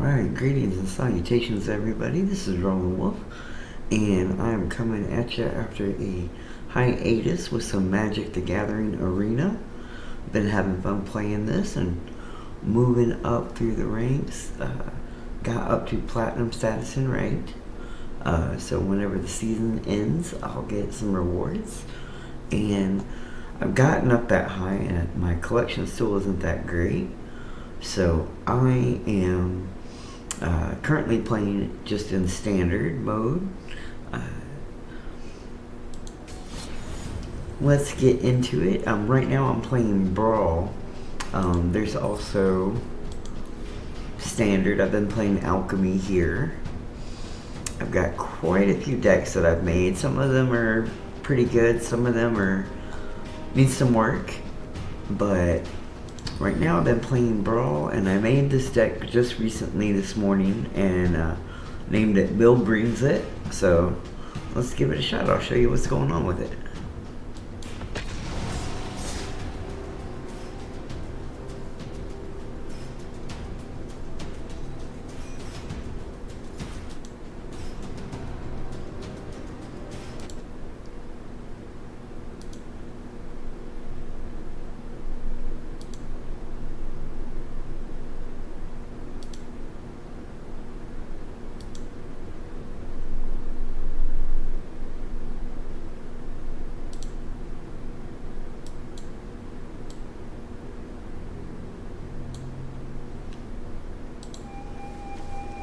Alright, greetings and salutations everybody. This is Rollinwolf, and I'm coming at you after a hiatus with some Magic the Gathering Arena. Been having fun playing this and moving up through the ranks. Got up to Platinum status in ranked. So whenever the season ends, I'll get some rewards. And I've gotten up that high and my collection still isn't that great. So I am currently playing just in standard mode. Let's get into it. Right now I'm playing Brawl. There's also standard. I've been playing Alchemy here. I've got quite a few decks that I've made. Some of them are pretty good. Some of them need some work. But right now I've been playing Brawl, and I made this deck just recently this morning and named it Bill Brings It. So let's give it a shot. I'll show you what's going on with it.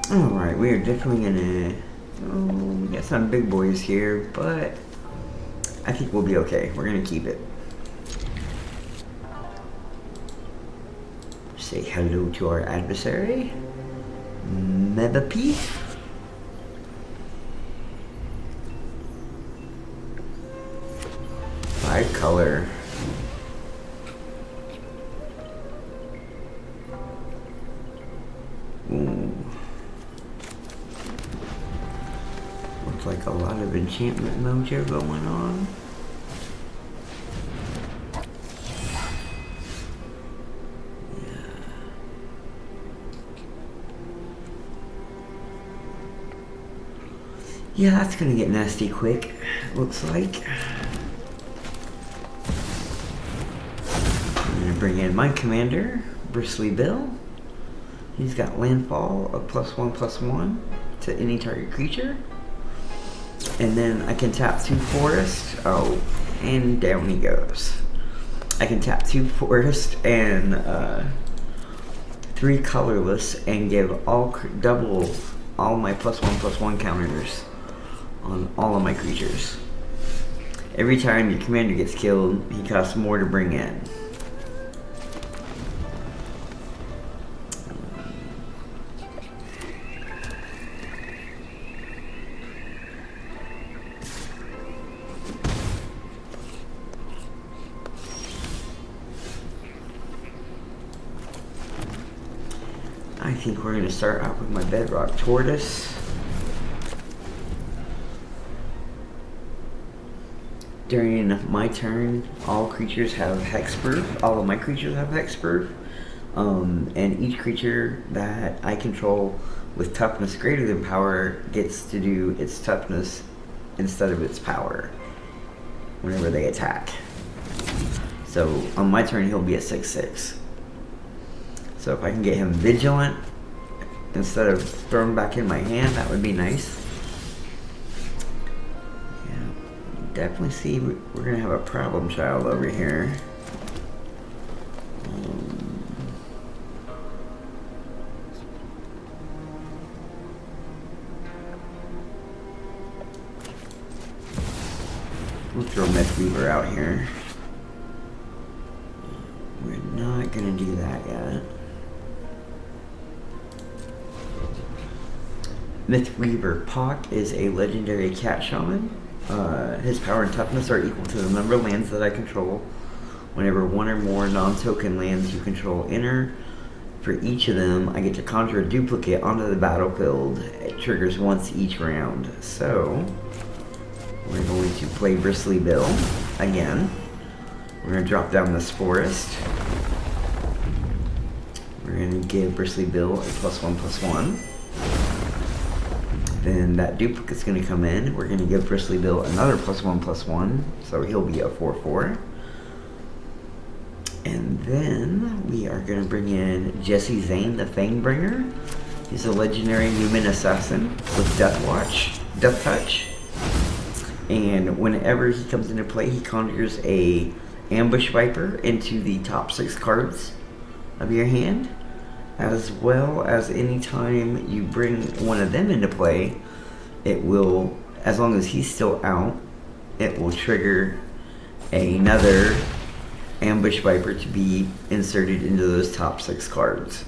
Alright, we are definitely gonna... we got some big boys here, but I think we'll be okay. We're gonna keep it. Say hello to our adversary, Mebapi. 5-color. Looks like a lot of enchantment mojo going on. Yeah, that's gonna get nasty quick, looks like. I'm gonna bring in my commander, Bristly Bill. He's got landfall of +1/+1 to any target creature. And then I can tap 2 forest. Oh, and down he goes. I can tap 2 forest and 3 colorless and give double all my +1/+1 counters on all of my creatures. Every time your commander gets killed, he costs more to bring in. I think we're going to start out with my Bedrock Tortoise. During my turn, all creatures have hexproof. All of my creatures have hexproof. And each creature that I control with toughness greater than power gets to do its toughness instead of its power whenever they attack. So on my turn, he'll be at 6/6. So if I can get him vigilant instead of thrown back in my hand, that would be nice. Yeah, definitely see we're gonna have a problem child over here. We'll throw Mythweaver out here. We're not gonna do that yet. Mythweaver Pock is a legendary cat shaman. His power and toughness are equal to the number of lands that I control. Whenever one or more non-token lands you control enter, for each of them I get to conjure a duplicate onto the battlefield. It triggers once each round. So we're going to play Bristly Bill again. We're going to drop down this forest. We're we're going to give Bristly Bill a +1/+1. Then that duplicate's going to come in. We're going to give Bristly Bill another +1/+1, so he'll be a 4/4. And then we are going to bring in Jesse Zane, the Fangbringer. He's a legendary human assassin with Death Touch. And whenever he comes into play, he conjures a Ambush Viper into the top 6 cards of your hand. As well as anytime you bring one of them into play, it will, as long as he's still out, it will trigger another Ambush Viper to be inserted into those top 6 cards.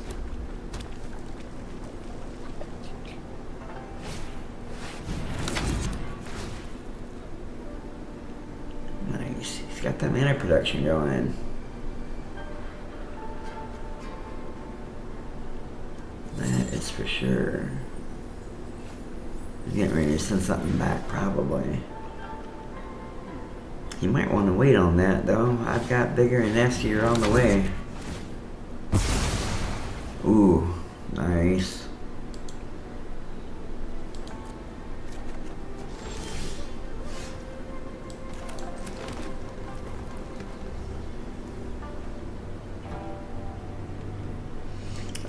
Nice. He's got that mana production going. That is for sure. He's getting ready to send something back, probably. You might want to wait on that, though. I've got bigger and nastier on the way. Ooh, nice.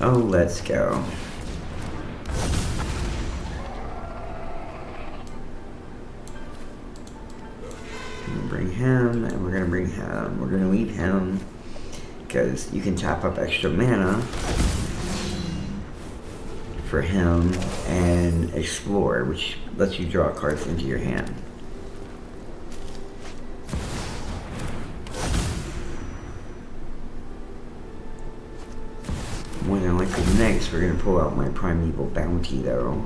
Oh, let's go. Bring him, and we're gonna bring him. We're gonna leave him because you can tap up extra mana for him and explore, which lets you draw cards into your hand. More than likely next, we're gonna pull out my Primeval Bounty, though.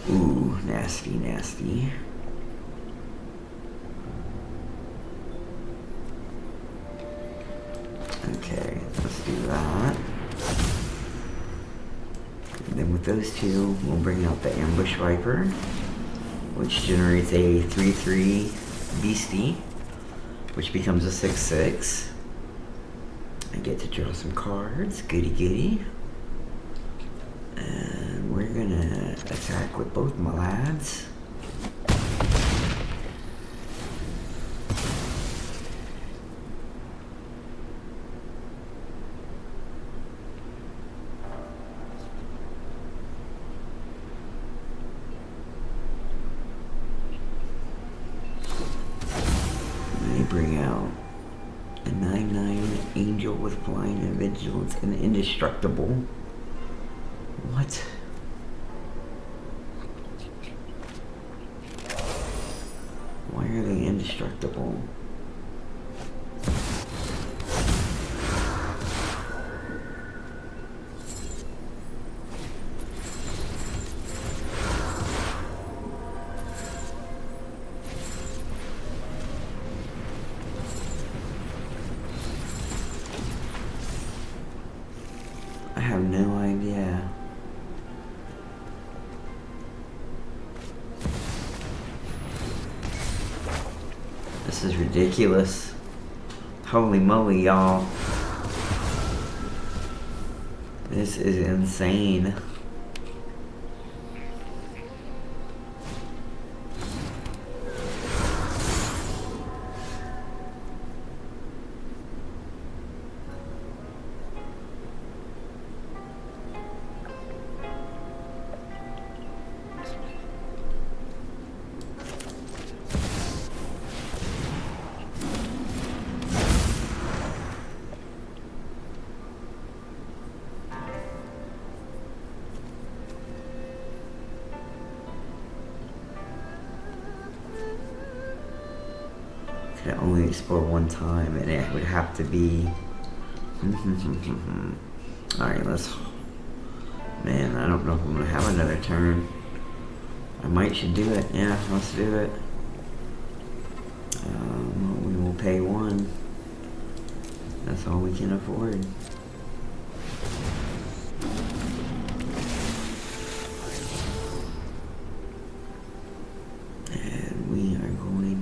Ooh, nasty, nasty. Okay, let's do that. And then with those two, we'll bring out the Ambush Viper, which generates a 3/3 Beastie, which becomes a 6/6. I get to draw some cards, goody goody. And we're gonna attack with both my lads. They bring out a 9/9 Angel with Flying and Vigilance and Indestructible. What? Why are they indestructible? I have no idea. This is ridiculous. Holy moly, y'all. This is insane. Can only explore one time, and it would have to be. Alright, let's. Man, I don't know if I'm gonna have another turn. I might should do it. Yeah, let's do it. We will pay 1. That's all we can afford.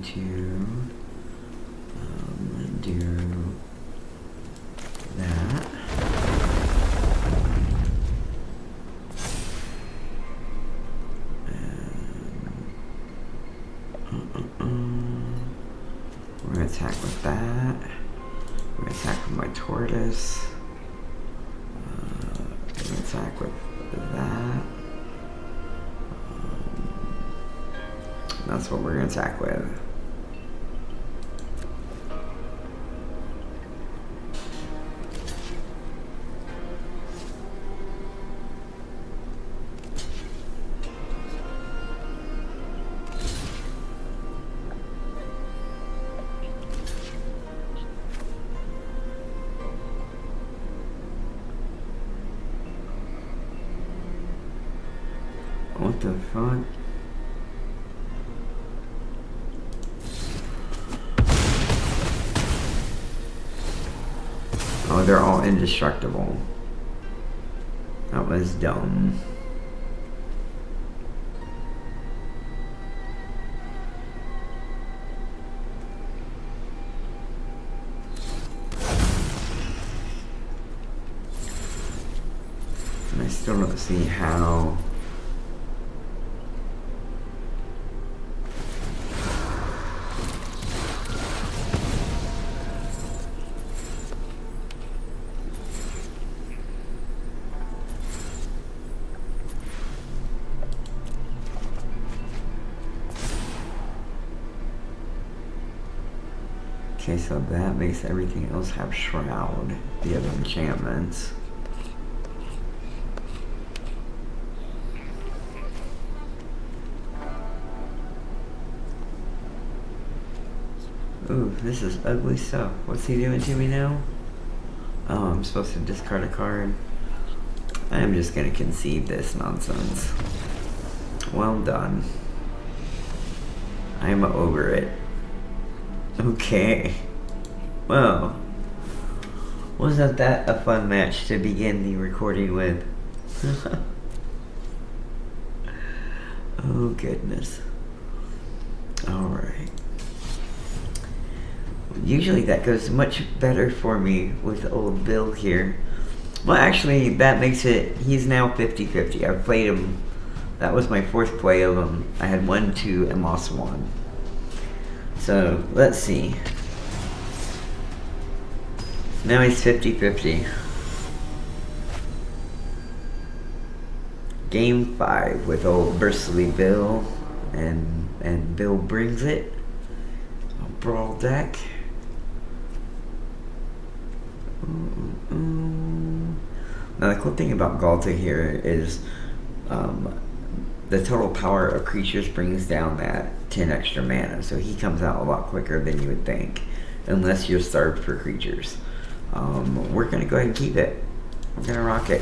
to do that. We're gonna attack with that. We're gonna attack with my tortoise. We're gonna attack with that. That's what we're gonna attack with. What the fuck? Oh, they're all indestructible. That was dumb. And I still don't see how. Okay, so that makes everything else have Shroud, the other enchantments. Ooh, this is ugly stuff. What's he doing to me now? Oh, I'm supposed to discard a card. I am just gonna concede this nonsense. Well done. I'm over it. Okay. Well, wasn't that a fun match to begin the recording with? Oh goodness. Alright. Usually that goes much better for me with old Bill here. Well, actually, that makes it, he's now 50-50. I've played him, that was my fourth play of him. I had 1, 2, and lost 1. So, let's see. Now he's 50-50. Game 5 with old Bristly Bill, and Bill brings it. A brawl deck. Now the cool thing about Galta here is the total power of creatures brings down that 10 extra mana, so he comes out a lot quicker than you would think, unless you're starved for creatures. We're gonna go ahead and keep it. We're gonna rock it.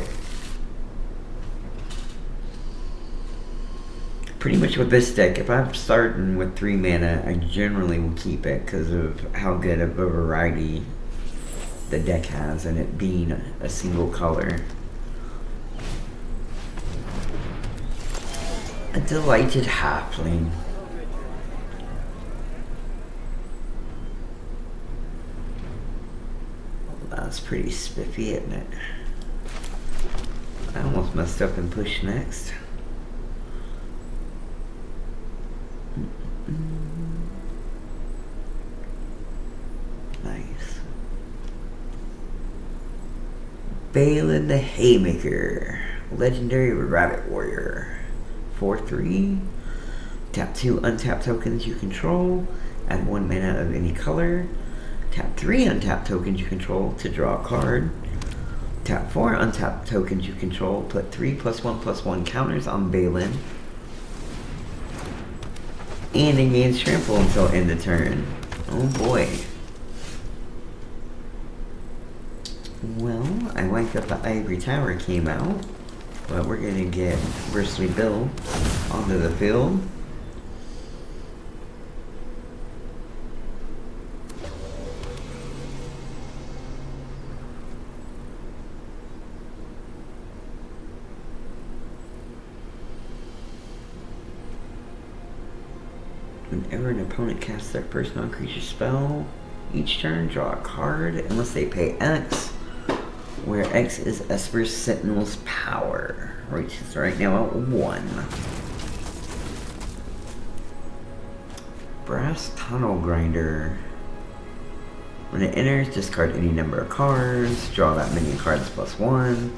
Pretty much with this deck, if I'm starting with 3 mana, I generally will keep it because of how good of a variety the deck has, and it being a single color. A delighted halfling. That's pretty spiffy, isn't it? I almost messed up and pushed next. Nice. Balin the Haymaker. Legendary Rabbit Warrior. 4/3. Tap 2 untap tokens you control. Add 1 mana of any color. Tap 3 untap tokens you control to draw a card. Tap 4 untap tokens you control. Put 3+1/+1 counters on Balin. And it gains trample until end of turn. Oh boy. Well, I like that the Ivory Tower came out, but we're gonna get Bristly Bill onto the field. Whenever an opponent casts their first non-creature spell, each turn draw a card unless they pay X, where X is Esper's Sentinel's power, which is right now at 1. Brass Tunnel Grinder. When it enters, discard any number of cards, draw that many cards plus 1.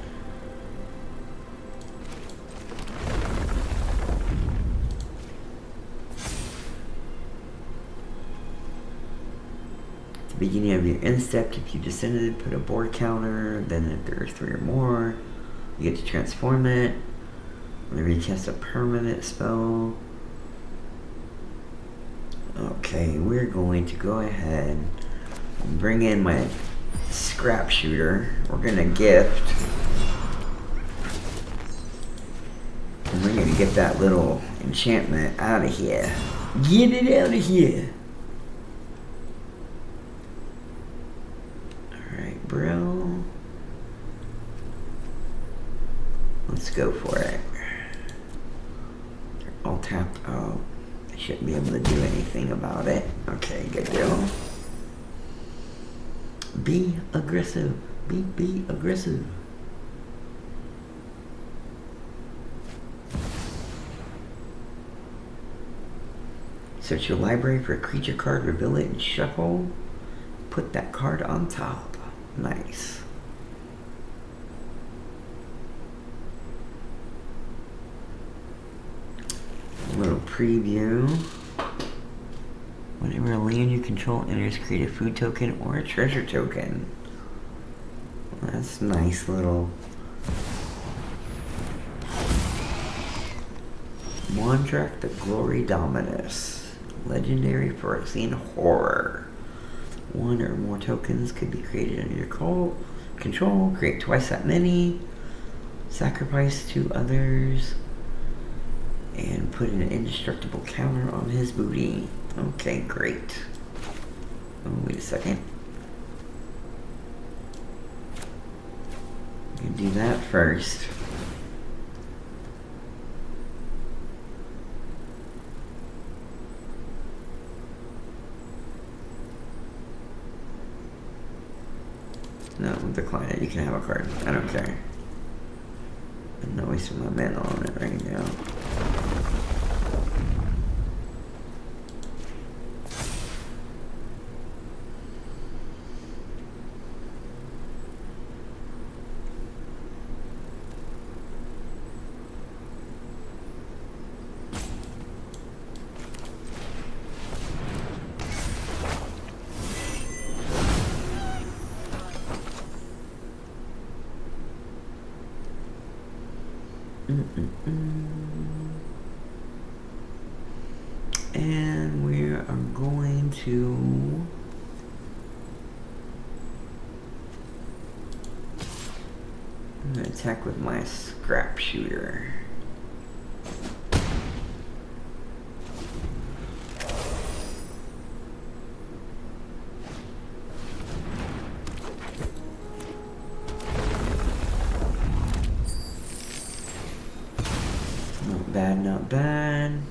At the beginning of your end step, if you descended, put a board counter, then if there are 3 or more, you get to transform it. Whenever you cast a permanent spell. Okay, we're going to go ahead and bring in my scrap shooter. We're gonna gift. And we're gonna get that little enchantment out of here. Get it out of here. Alright, bro. Let's go for it. They're all tapped out. I shouldn't be able to do anything about it. Okay, good deal. Be aggressive. Be aggressive. Search your library for a creature card, reveal it, and shuffle. Put that card on top. Nice. A little preview. Whenever a land you control enters, create a food token or a treasure token. Well, that's nice little. Mondrak the Glory Dominus. Legendary Phyrexian Horror. 1 or more tokens could be created under your control. Create twice that many. Sacrifice 2 others. And put an indestructible counter on his booty. Okay, great. Oh, wait a second. You do that first. No, decline it. You can have a card. I don't care. I'm not wasting my mana on it right now. And we are going to attack with my scrap shooter. Not bad, not bad.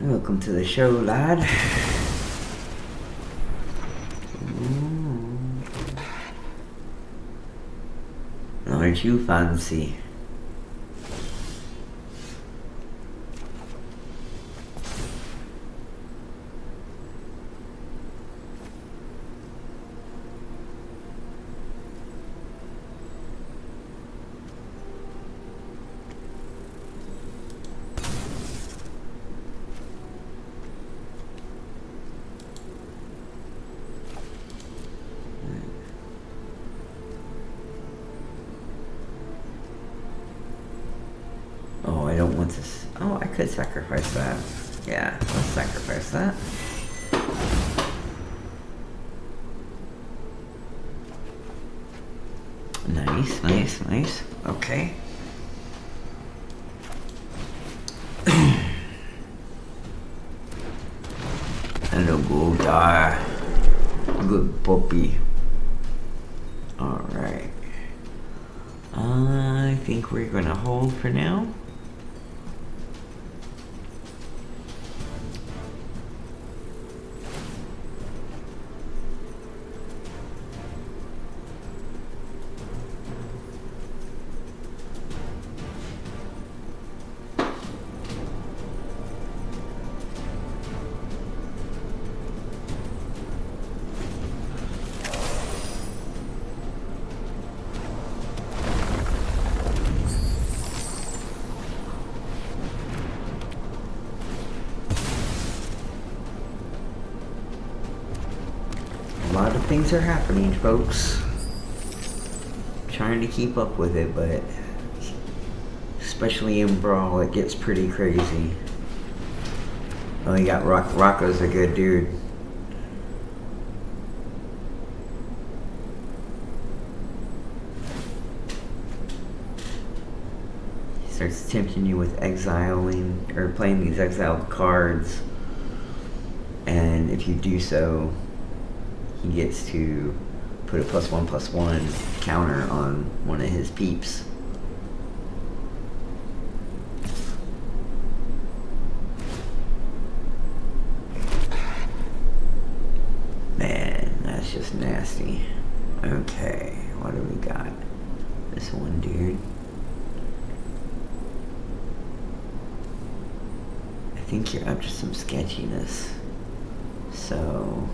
Welcome to the show, lad. Aren't you fancy? Oh, I don't want to. Oh, I could sacrifice that. Yeah, let's sacrifice that. Nice, nice, nice. Okay. die. Good puppy. Alright. I think we're gonna hold for now. A lot of things are happening, folks. Trying to keep up with it, but especially in Brawl, it gets pretty crazy. Oh, you got Rocco's a good dude. He starts tempting you with exiling, or playing these exiled cards. And if you do so, he gets to put a +1/+1 counter on one of his peeps. Man, that's just nasty. Okay, what do we got? This one dude. I think you're up to some sketchiness. So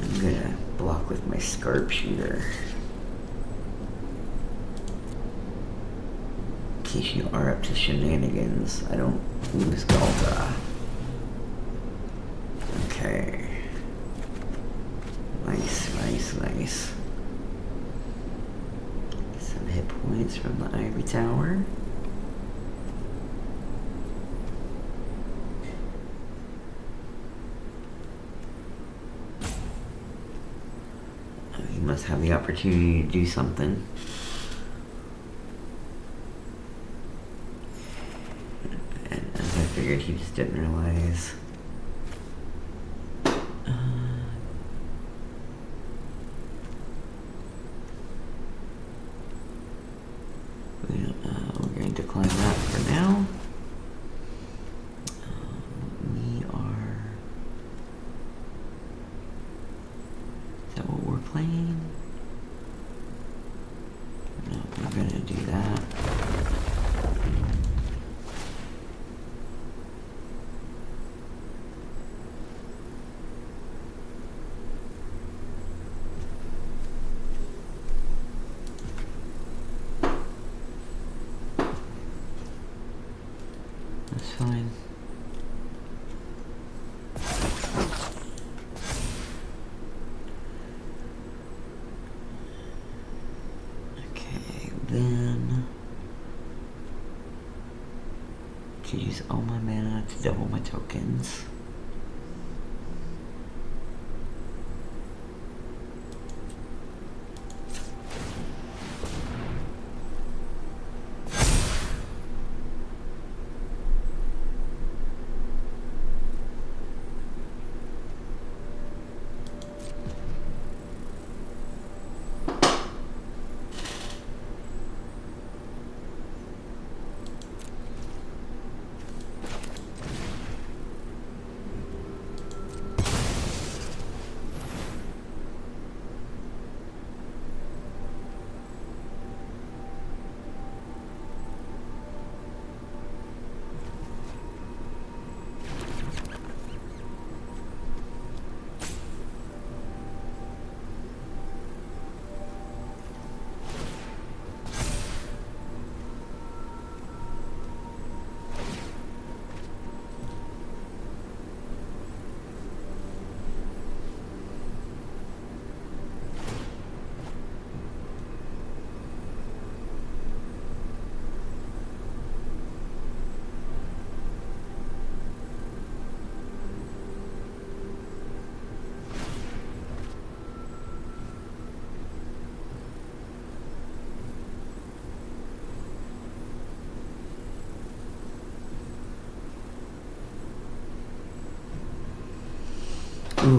I'm gonna block with my sharpshooter. In case you are up to shenanigans, I don't lose Galta. Okay. Nice, nice, nice. Get some hit points from the Ivory Tower. You must have the opportunity to do something. And as I figured, he just didn't realize. We're going to decline that for now. We are... Is that what we're playing? No, we're going to do that. That's fine. Okay, then to use all my mana to double my tokens.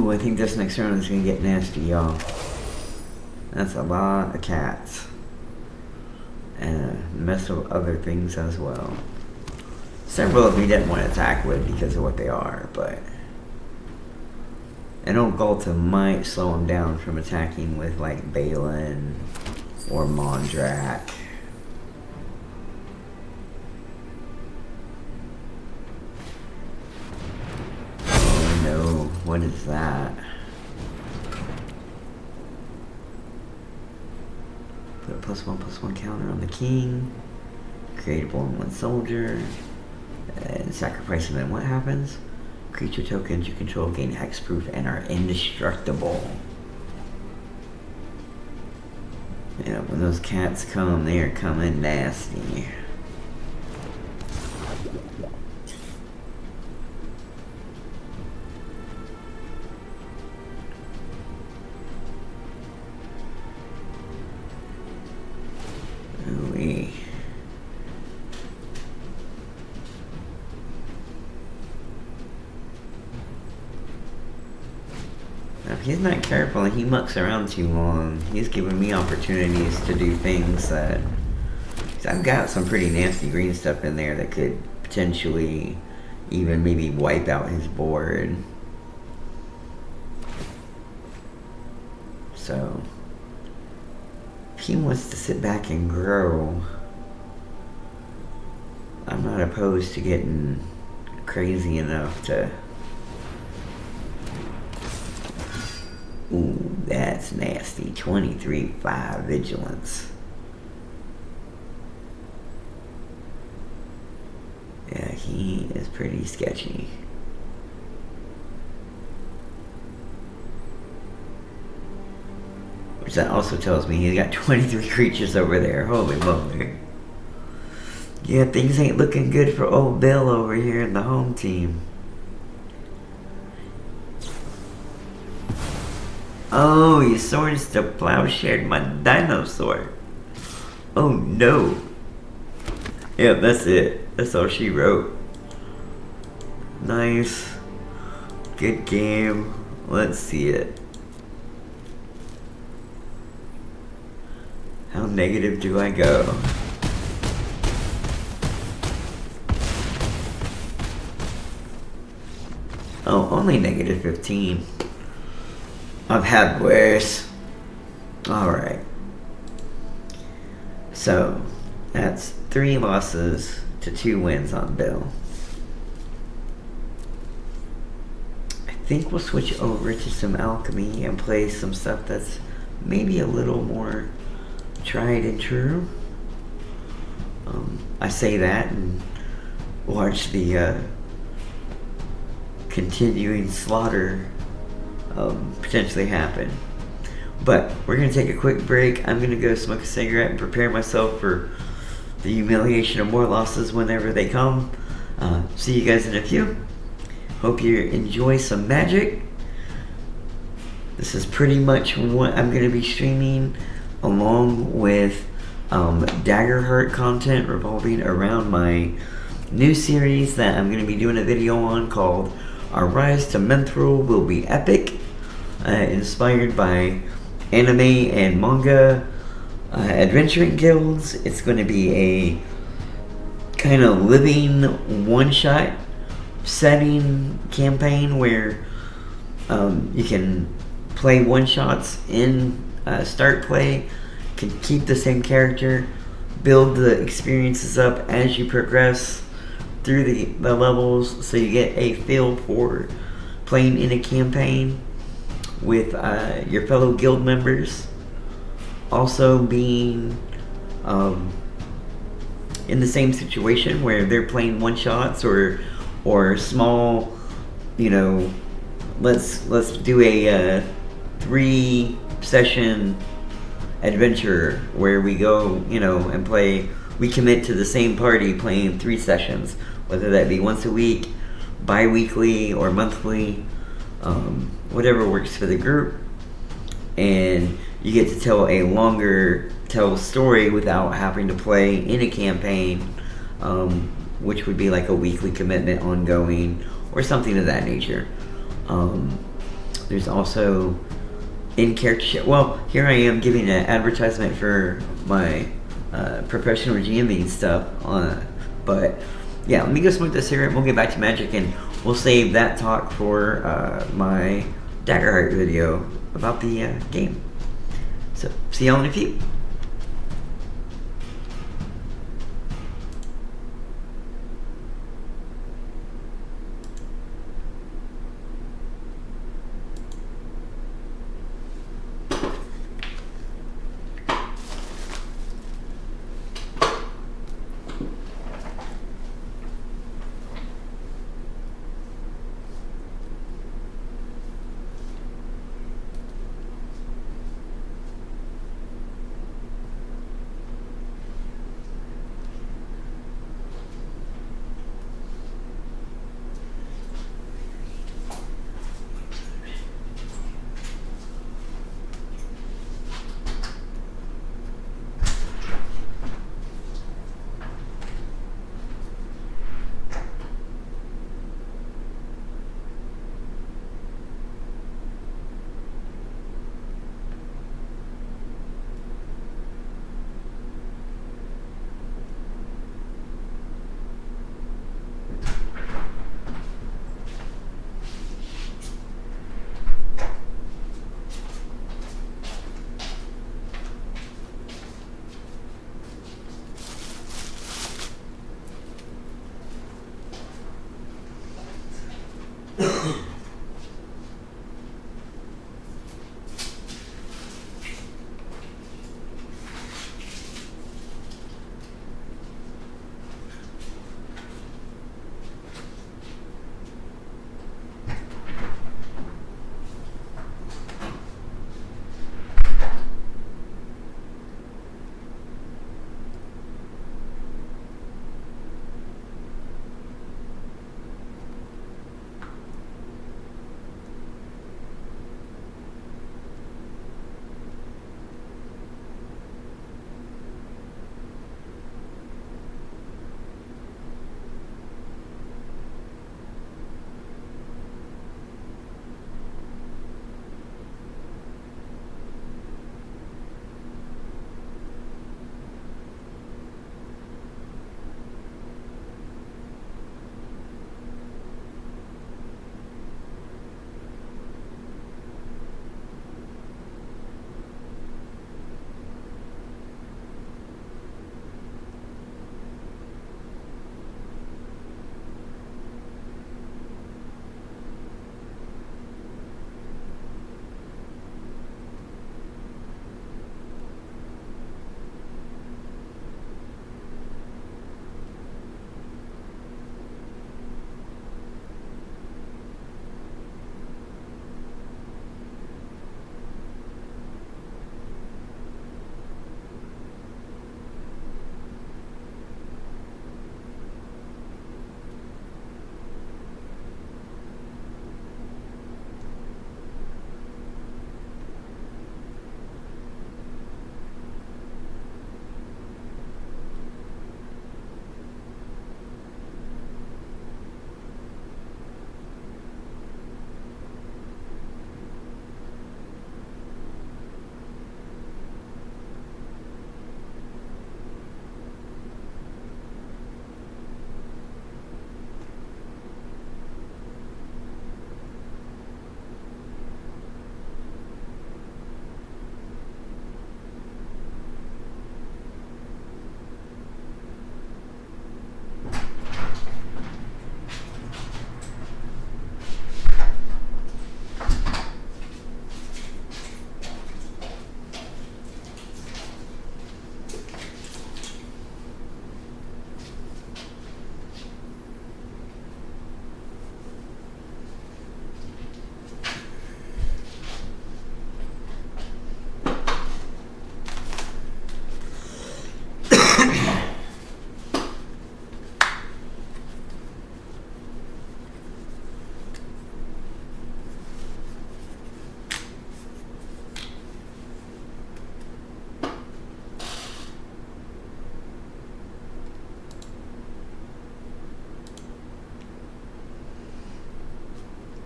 Ooh, I think this next round is gonna get nasty, y'all. That's a lot of cats. And a mess of other things as well. Several of me didn't want to attack with because of what they are, but an old Galta might slow him down from attacking with like Balin or Mondrak. Oh no, what is that? Put a +1/+1 counter on the king. Create a 1/1 soldier. And sacrifice them, and what happens? Creature tokens you control gain hexproof and are indestructible. Yeah, when those cats come, they are coming nasty. Ooh-wee. If he's not careful and he mucks around too long, he's giving me opportunities to do things that... I've got some pretty nasty green stuff in there that could potentially even maybe wipe out his board. So, if he wants to sit back and grow, I'm not opposed to getting crazy enough to... Ooh, that's nasty. 23/5 vigilance. Yeah, he is pretty sketchy. Which that also tells me he's got 23 creatures over there. Holy moly. Yeah, things ain't looking good for old Bill over here in the home team. Oh, you swords to plowshared my dinosaur. Oh no. Yeah, that's it. That's all she wrote. Nice. Good game. Let's see it. How negative do I go? Oh, only -15. I've had worse. Alright. So, that's 3 losses to 2 wins on Bill. I think we'll switch over to some alchemy and play some stuff that's maybe a little more tried and true. I say that and watch the continuing slaughter potentially happen. But we're gonna take a quick break. I'm gonna go smoke a cigarette and prepare myself for the humiliation of more losses whenever they come. See you guys in a few. Hope you enjoy some Magic. This is pretty much what I'm gonna be streaming, along with Daggerheart content revolving around my new series that I'm gonna be doing a video on called Our Rise to Menthril Will Be Epic. Inspired by anime and manga adventuring guilds. It's going to be a kind of living one-shot setting campaign where you can play one-shots in start play, can keep the same character, build the experiences up as you progress through the levels, so you get a feel for playing in a campaign with your fellow guild members. Also being in the same situation where they're playing one shots or small, you know, let's do a 3 session adventure where we go, you know, and play. We commit to the same party playing 3 sessions, whether that be once a week, bi-weekly, or monthly, whatever works for the group. And you get to tell a longer story without having to play in a campaign, which would be like a weekly commitment ongoing or something of that nature. There's also in-character shit. Well, here I am giving an advertisement for my professional GMing stuff. But yeah, let me go smoke this cigarette. We'll get back to Magic, and we'll save that talk for my Daggerheart video about the game. So, see y'all in a few.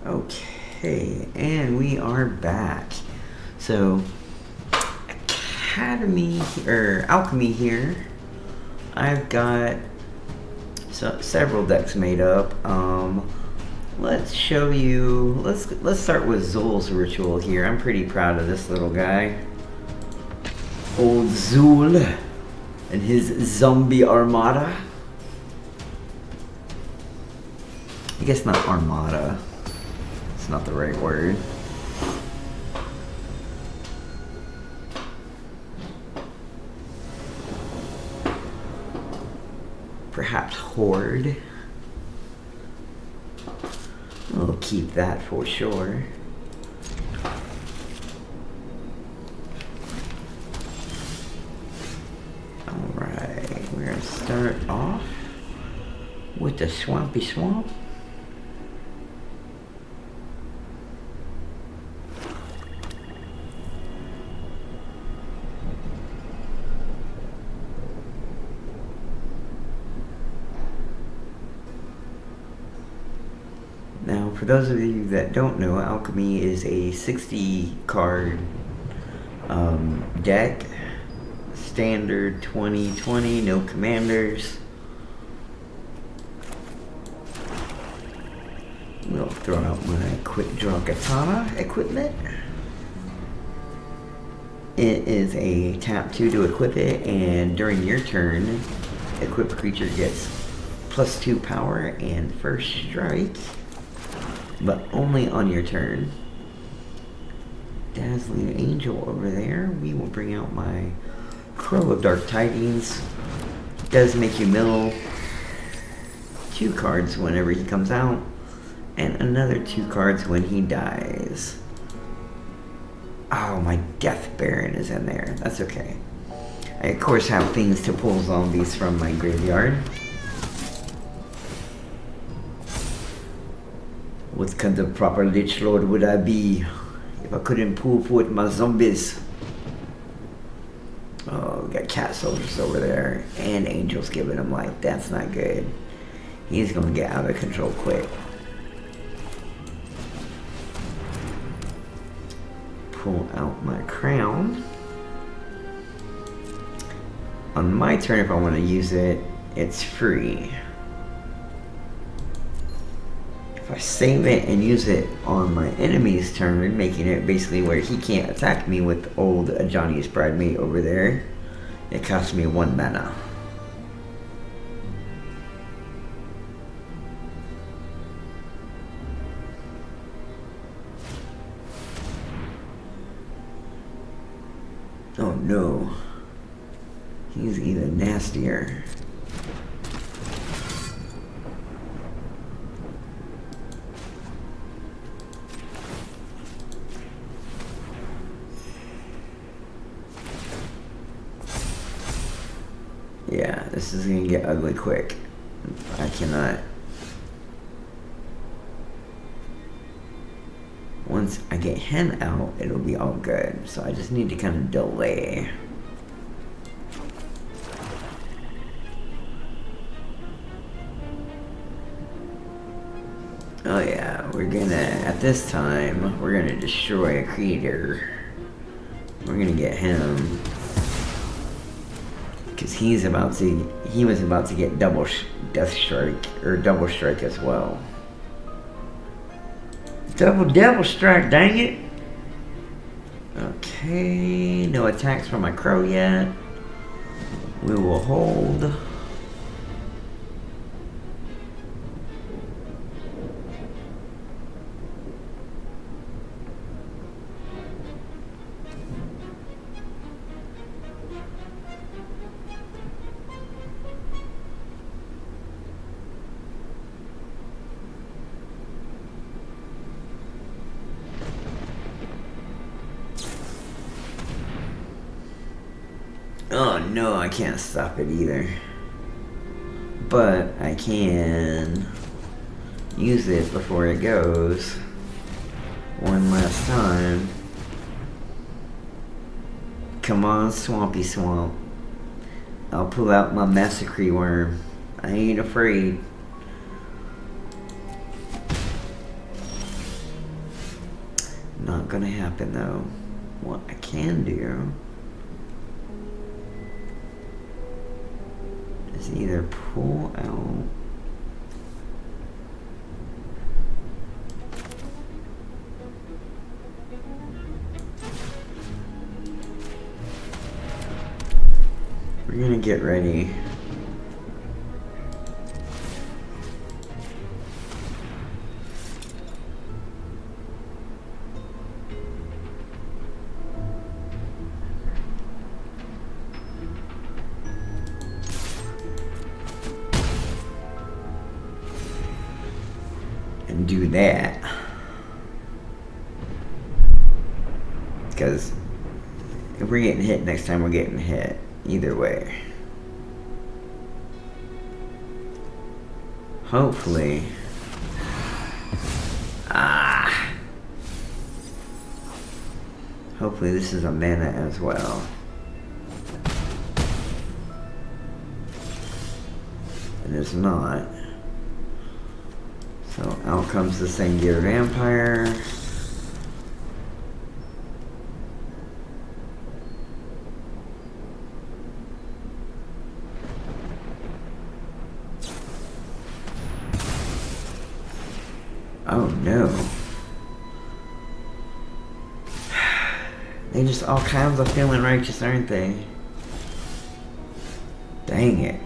Okay. Okay, and we are back. So, Alchemy here. I've got several decks made up. Let's show you. Let's start with Zul's Ritual here. I'm pretty proud of this little guy. Old Zul and his zombie armada. I guess not armada. It's not the right word. Perhaps horde. We'll keep that for sure. Alright, we're gonna start off with the Swampy Swamp. Now, for those of you that don't know, Alchemy is a 60 card deck. Standard 2020, no commanders. We'll throw out my Quick Draw Katana equipment. It is a tap 2 to equip it, and during your turn, equipped creature gets +2 power and first strike. But only on your turn. Dazzling Angel over there. We will bring out my Crow of Dark Tidings. Does make you mill 2 cards whenever he comes out, and another 2 cards when he dies. Oh, my Death Baron is in there. That's okay. I of course have things to pull zombies from my graveyard. What kind of proper Lich Lord would I be if I couldn't pull forth my zombies? Oh, we got cat soldiers over there, and angels giving him life. That's not good. He's gonna get out of control quick. Pull out my crown. On my turn, if I want to use it, it's free. If I save it and use it on my enemy's turn, making it basically where he can't attack me with old Johnny's Bridemate over there, it costs me 1 mana. Oh no. He's even nastier. Yeah, this is gonna get ugly quick. I cannot. Once I get him out, it'll be all good. So I just need to kind of delay. Oh yeah, we're gonna, at this time, we're gonna destroy a creator. We're gonna get him. Because he was about to get double death strike, or double strike as well. Double devil strike, dang it! Okay, no attacks from my crow yet. We will hold. Oh no, I can't stop it either. But I can use it before it goes one last time. Come on, Swampy Swamp. I'll pull out my Massacre Worm. I ain't afraid. Not gonna happen though. What I can do is either pull out we're gonna get ready. And do that. Because if we're getting hit next time, we're getting hit. Either way. Hopefully. Hopefully this is a mana as well. It is not. So out comes the Sengir Vampire. Oh no. They just all kinds of feeling righteous, aren't they? Dang it.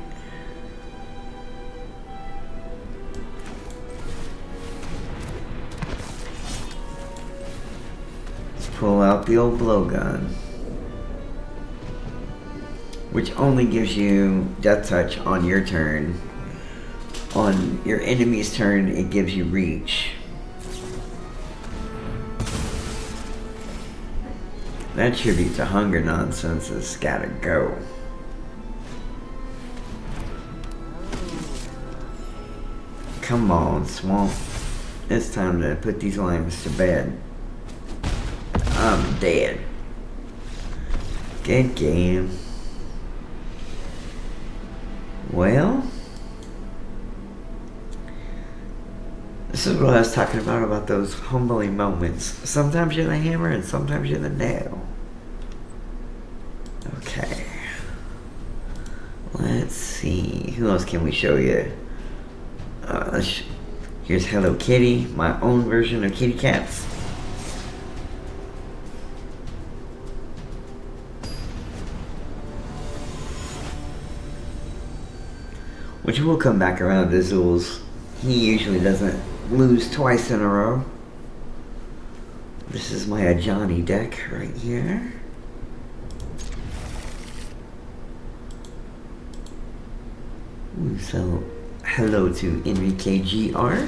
Let's pull out the old blowgun, which only gives you Death Touch on your turn. On your enemy's turn, it gives you reach. That tribute to hunger nonsense has gotta go. Come on, Swamp. It's time to put these limes to bed. I'm dead. Good game. Well, this is what I was talking about those humbling moments. Sometimes you're the hammer and sometimes you're the nail. Okay. Let's see. Who else can we show you? Here's Hello Kitty, my own version of Kitty Cats. Which will come back around to Zul's. He usually doesn't lose twice in a row. This is my Ajani deck right here. Ooh, so hello to Enrique GR.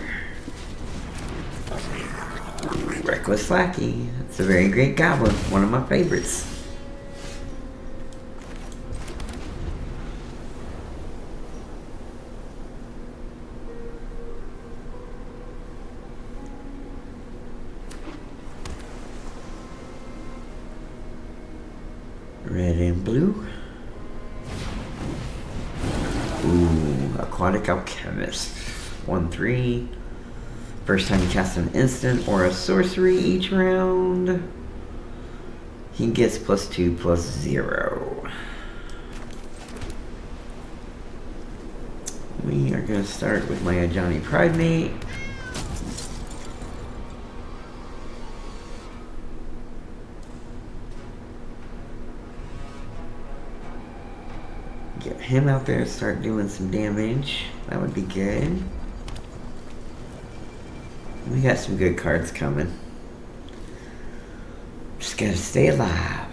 Reckless Lackey. That's a very great goblin. One of my favorites. Red and blue. Ooh, Aquatic Alchemist. 1/3. First time you cast an instant or a sorcery each round, he gets +2/+0. We are going to start with my Ajani Pridemate. Get him out there, start doing some damage. That would be good. We got some good cards coming. Just gotta stay alive.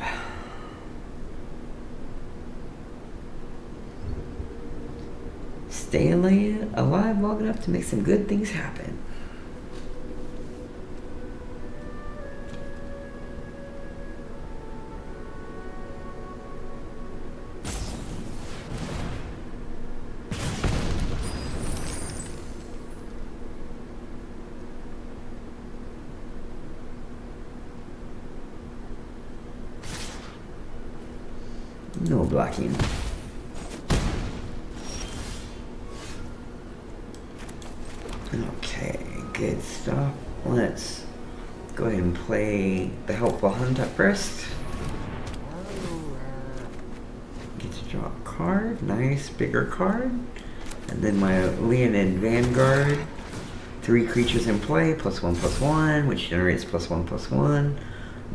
Stay alive long enough to make some good things happen. No blocking. Okay, good stuff. Let's go ahead and play the Helpful Hunt up first. Get to draw a card, nice bigger card. And then my Leonid Vanguard, 3 creatures in play, +1/+1, which generates +1/+1.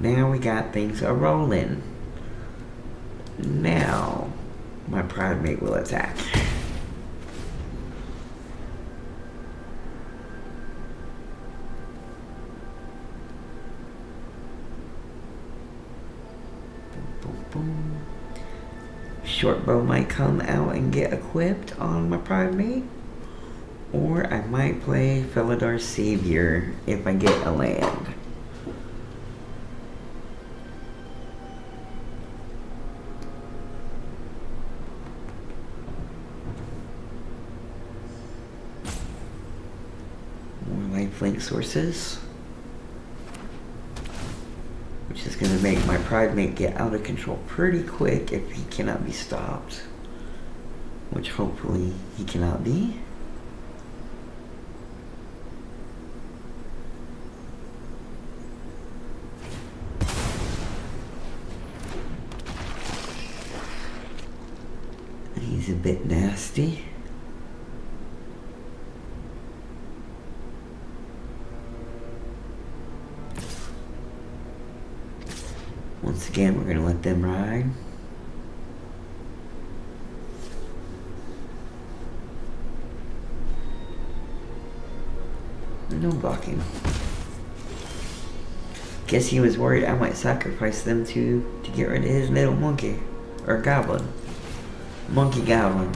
Now we got things a rolling. Now my Pride Mate will attack. Boom, boom. Short Bow might come out and get equipped on my Pride Mate. Or I might play Feladar's Savior if I get a land. More lifelink sources. Which is going to make my Pride Mate get out of control pretty quick if he cannot be stopped. Which hopefully he cannot be. He's a bit nasty. Once again, we're going to let them ride. No blocking. Guess he was worried I might sacrifice them to get rid of his little monkey. Or goblin. Monkey goblin.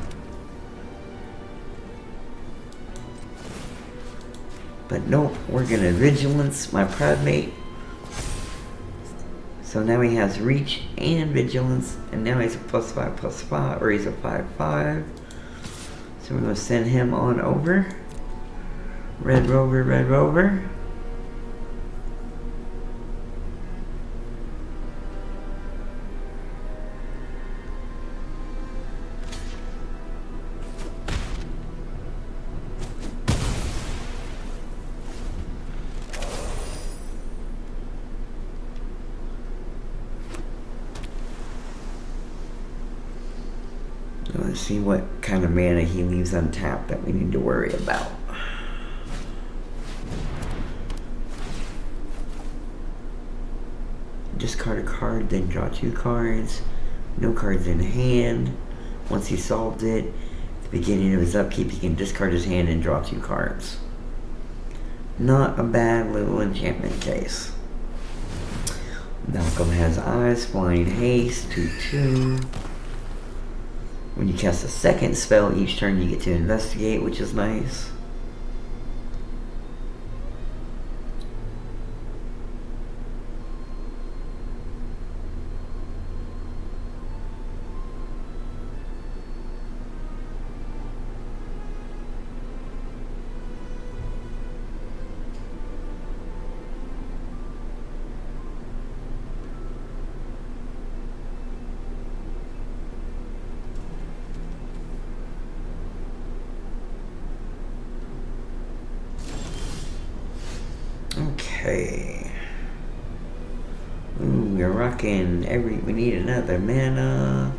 But nope, we're going to vigilance my Pride Mate. So now he has reach and vigilance, and now he's a +5/+5, or he's a 5/5. So we're going to send him on over. Red Rover, Red Rover. Let's see what kind of mana he leaves untapped that we need to worry about. Discard a card, then draw 2 cards. No cards in hand. Once he solved it, at the beginning of his upkeep, he can discard his hand and draw 2 cards. Not a bad little enchantment case. Malcolm has eyes, flying haste, 2/2. When you cast a second spell each turn, you get to investigate, which is nice. Okay. Ooh, we're rocking we need another mana.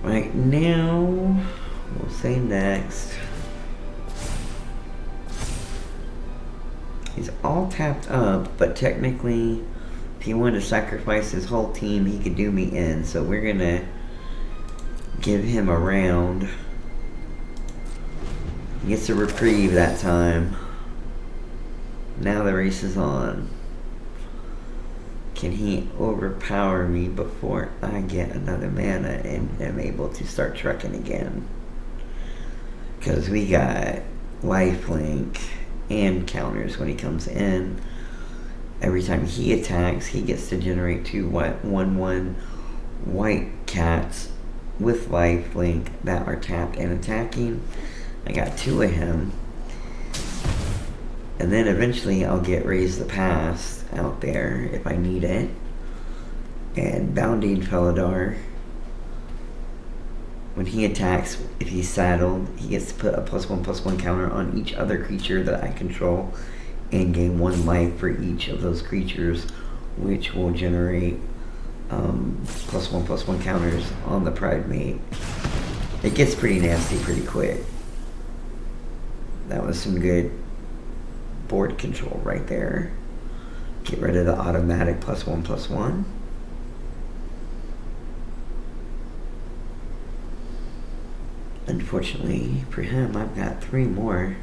Right now, we'll say next. He's all tapped up, but technically, if he wanted to sacrifice his whole team, he could do me in. So we're gonna give him a round. He gets a reprieve that time. Now the race is on. Can he overpower me before I get another mana and am able to start trucking again? Because we got lifelink and counters when he comes in. Every time he attacks, he gets to generate 2 1/1 white cats with lifelink that are tapped and attacking. I got 2 of him. And then eventually I'll get Raise the Past out there if I need it. And Bounding Feladar, when he attacks, if he's saddled, he gets to put a +1/+1 counter on each other creature that I control and gain 1 life for each of those creatures, which will generate +1/+1 counters on the Pride Mate. It gets pretty nasty pretty quick. That was some good board control right there. Get rid of the automatic +1/+1. Unfortunately for him, I've got 3 more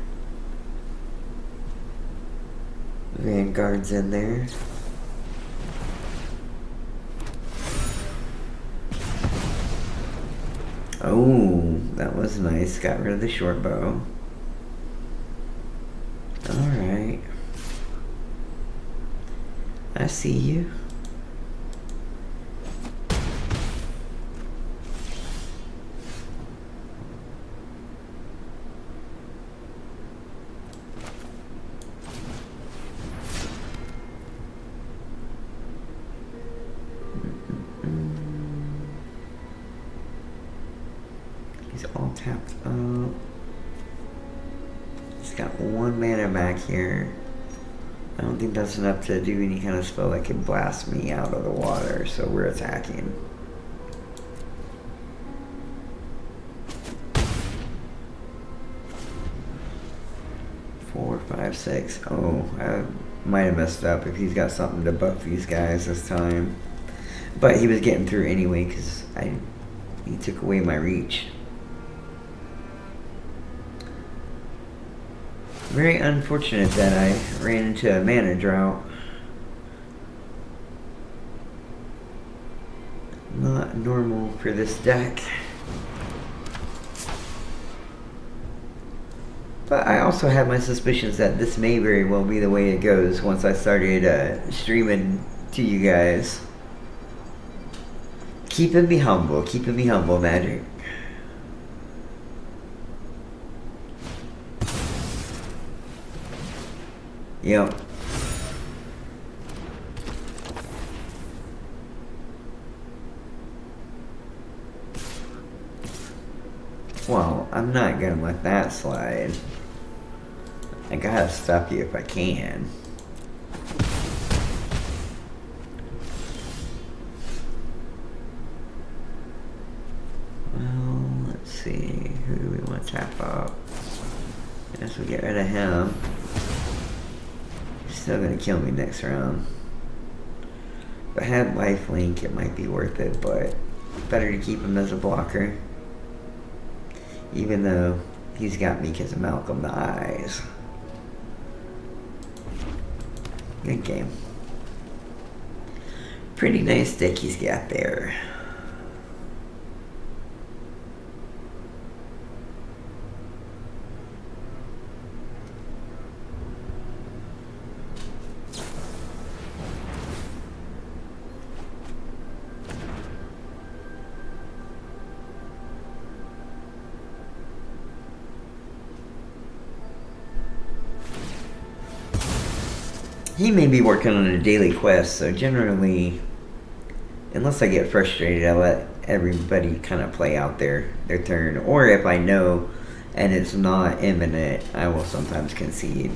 Vanguards in there. Oh, that was nice. Got rid of the short bow. Alright. I see you. He's all tapped up. He's got 1 mana back here. I don't think that's enough to do any kind of spell that can blast me out of the water, so we're attacking. Four, 5, 6. Oh, I might have messed up if he's got something to buff these guys this time. But he was getting through anyway because he took away my reach. Very unfortunate that I ran into a mana drought. Not normal for this deck. But I also have my suspicions that this may very well be the way it goes once I started streaming to you guys. Keeping me humble, Magic. Yep. Well, I'm not gonna let that slide. I gotta stop you if I can. Well, let's see. Who do we want to tap up? I guess we get rid of him. He's still gonna kill me next round. If I had lifelink, it might be worth it, but better to keep him as a blocker. Even though he's got me because of Malcolm the Eyes. Good game. Pretty nice deck he's got there. He may be working on a daily quest, so generally, unless I get frustrated, I let everybody kind of play out their turn. Or if I know and it's not imminent, I will sometimes concede.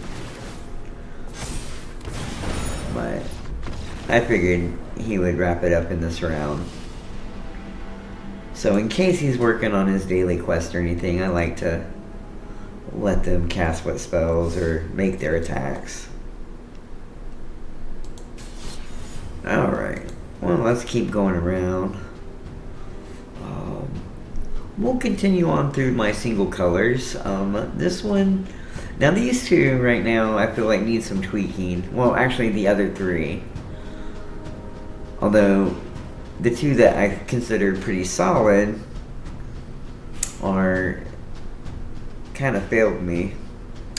But I figured he would wrap it up in this round. So in case he's working on his daily quest or anything, I like to let them cast what spells or make their attacks. Alright, well, let's keep going around. We'll continue on through my single colors. This one, now these two right now I feel like need some tweaking. Well, actually the other 3. Although the 2 that I consider pretty solid are kind of failed me.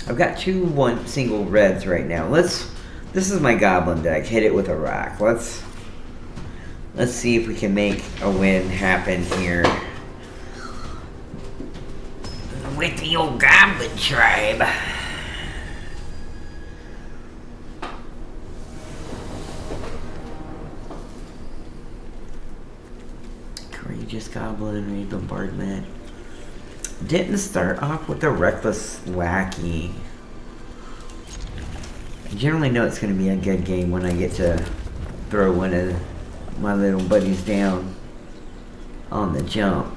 I've got 2 single reds right now. This is my goblin deck. Hit it with a rock. Let's see if we can make a win happen here with the old goblin tribe. Courageous goblin, raid bombardment. Didn't start off with a reckless lackey. I generally know it's going to be a good game when I get to throw one of my little buddies down on the jump.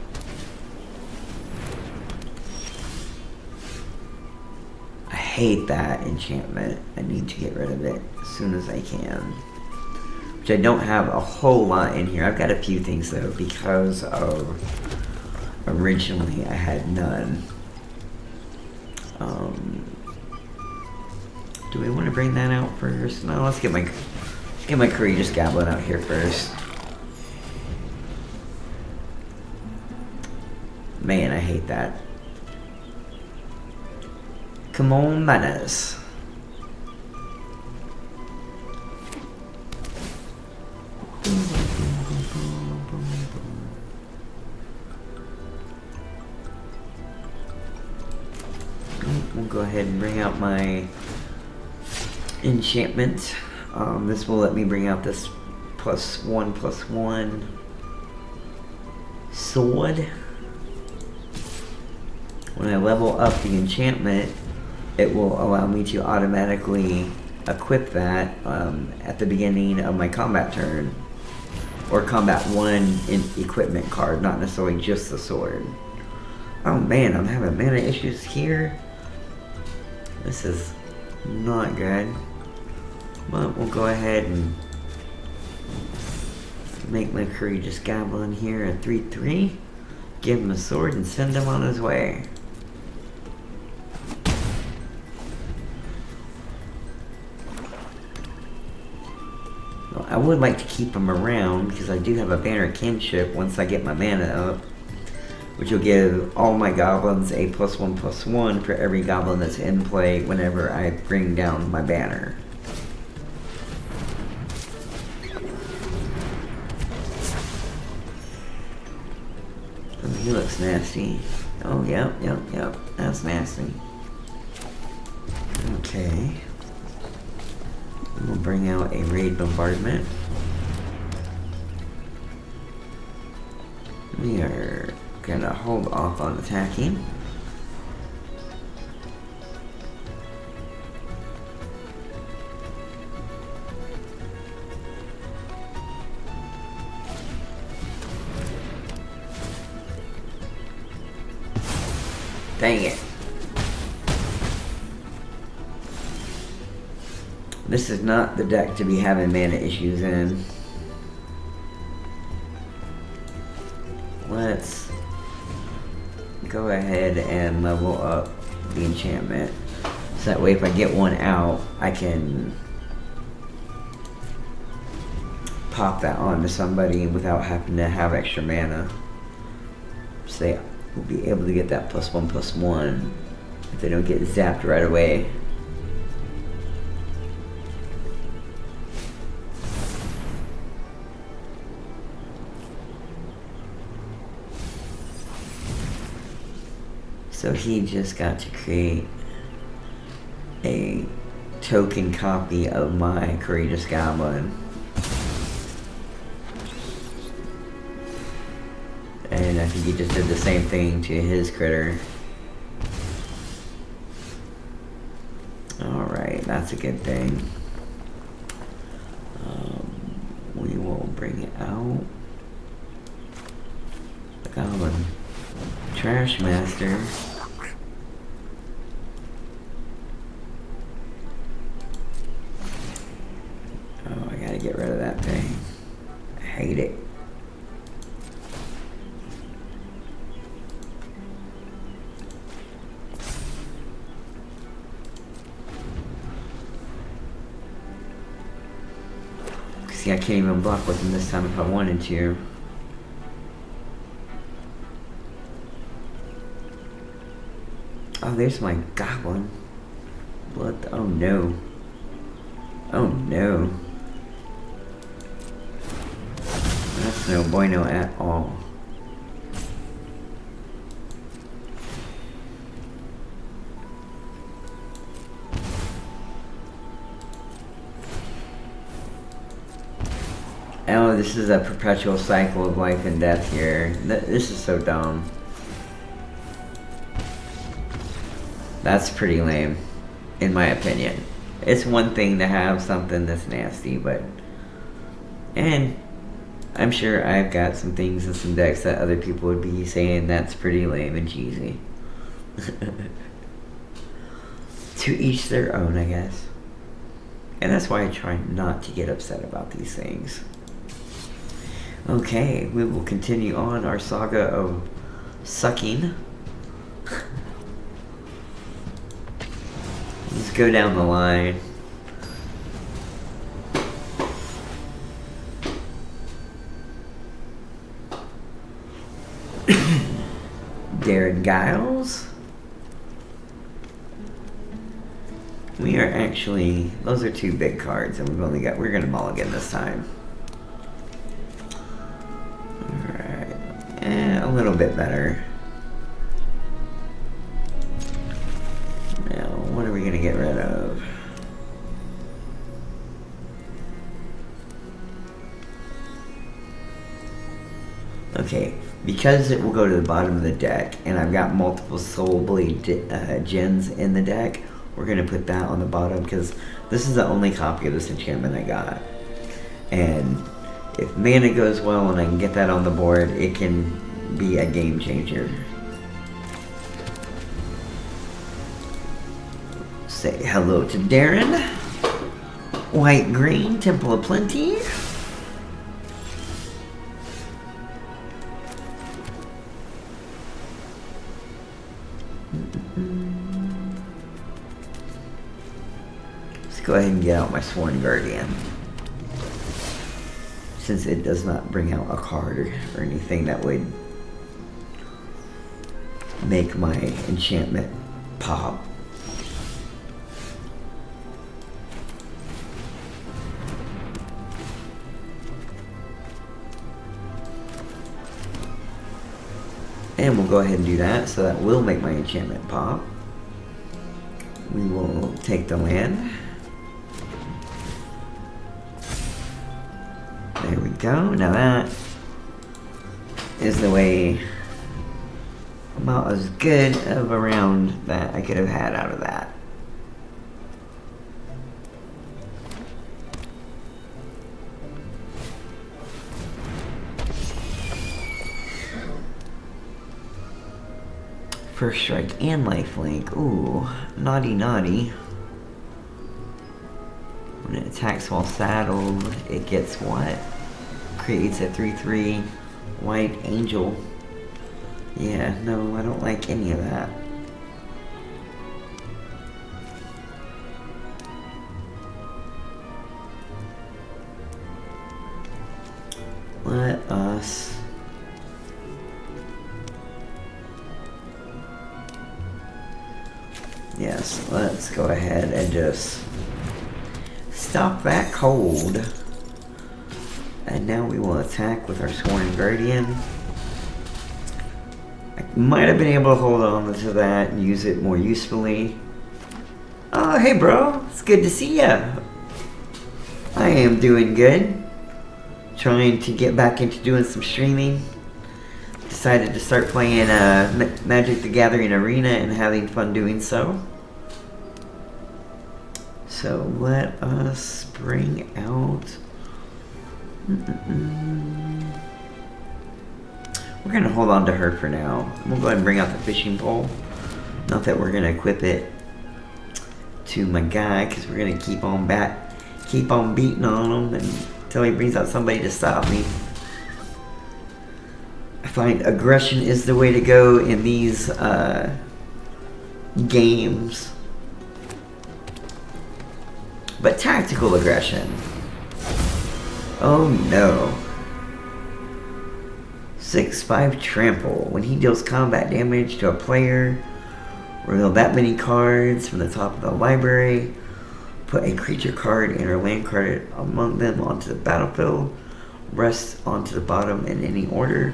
I hate that enchantment. I need to get rid of it as soon as I can. Which I don't have a whole lot in here. I've got a few things though because of originally I had none. Do we want to bring that out first? No, let's get my courageous goblin out here first. Man, I hate that. Come on, manners. We'll go ahead and bring out my enchantment. This will let me bring out this +1/+1 sword. When I level up the enchantment, it will allow me to automatically equip that at the beginning of my combat turn. Or combat 1 in equipment card, not necessarily just the sword. Oh man, I'm having mana issues here. This is not good. But we'll go ahead and make my courageous goblin here a 3/3. Give him a sword and send him on his way. Well, I would like to keep him around because I do have a banner kinship once I get my mana up, which will give all my goblins a +1/+1 for every goblin that's in play whenever I bring down my banner. Oh, he looks nasty. Oh, yep, that's nasty. Okay. We'll bring out a raid bombardment. We are gonna hold off on attacking. Dang it. This is not the deck to be having mana issues in. Let's go ahead and level up the enchantment. So that way if I get one out, I can pop that onto somebody without having to have extra mana. So they will be able to get that +1/+1 if they don't get zapped right away. So he just got to create a token copy of my courageous goblin. And I think he just did the same thing to his critter. Alright, that's a good thing. We will bring out the goblin trash master. Oh, I gotta get rid of that thing. I hate it. See, I can't even block with him this time if I wanted to. Oh, there's my goblin. Blood. Oh no. Oh no. That's no bueno at all. Oh, this is a perpetual cycle of life and death here. This is so dumb. That's pretty lame, in my opinion. It's one thing to have something that's nasty, but... And I'm sure I've got some things in some decks that other people would be saying that's pretty lame and cheesy. To each their own, I guess. And that's why I try not to get upset about these things. Okay, we will continue on our saga of sucking. Let's go down the line. Darren Giles. We are actually, those are two big cards, and we're gonna mulligan this time. Alright, a little bit better. Now, what are we gonna get rid of? Okay, because it will go to the bottom of the deck, and I've got multiple Soul Blade gens in the deck, we're going to put that on the bottom, because this is the only copy of this enchantment I got. And if mana goes well and I can get that on the board, it can be a game changer. Say hello to Darren. White Green, Temple of Plenty. Go ahead and get out my Sworn Guardian, since it does not bring out a card or anything that would make my enchantment pop. And we'll go ahead and do that, so that will make my enchantment pop. We will take the land. There we go. Now that is the way, about as good of a round that I could have had out of that. First strike and lifelink. Ooh, naughty naughty. When it attacks while saddled, it gets what? Creates a 3/3 white angel. Yeah, no, I don't like any of that. Let us... Yes, let's go ahead and just stop that cold. And now we will attack with our Sworn Guardian. I might have been able to hold on to that and use it more usefully. Oh, hey bro, it's good to see ya. I am doing good. Trying to get back into doing some streaming. Decided to start playing Magic the Gathering Arena and having fun doing so. So let us bring out... We're going to hold on to her for now. We'll go ahead and bring out the fishing pole. Not that we're going to equip it to my guy, because we're going to keep on beating on him until he brings out somebody to stop me. I find aggression is the way to go in these games. But tactical aggression. Oh no. 6/5 trample. When he deals combat damage to a player, reveal that many cards from the top of the library. Put a creature card and or land card among them onto the battlefield. Rest onto the bottom in any order.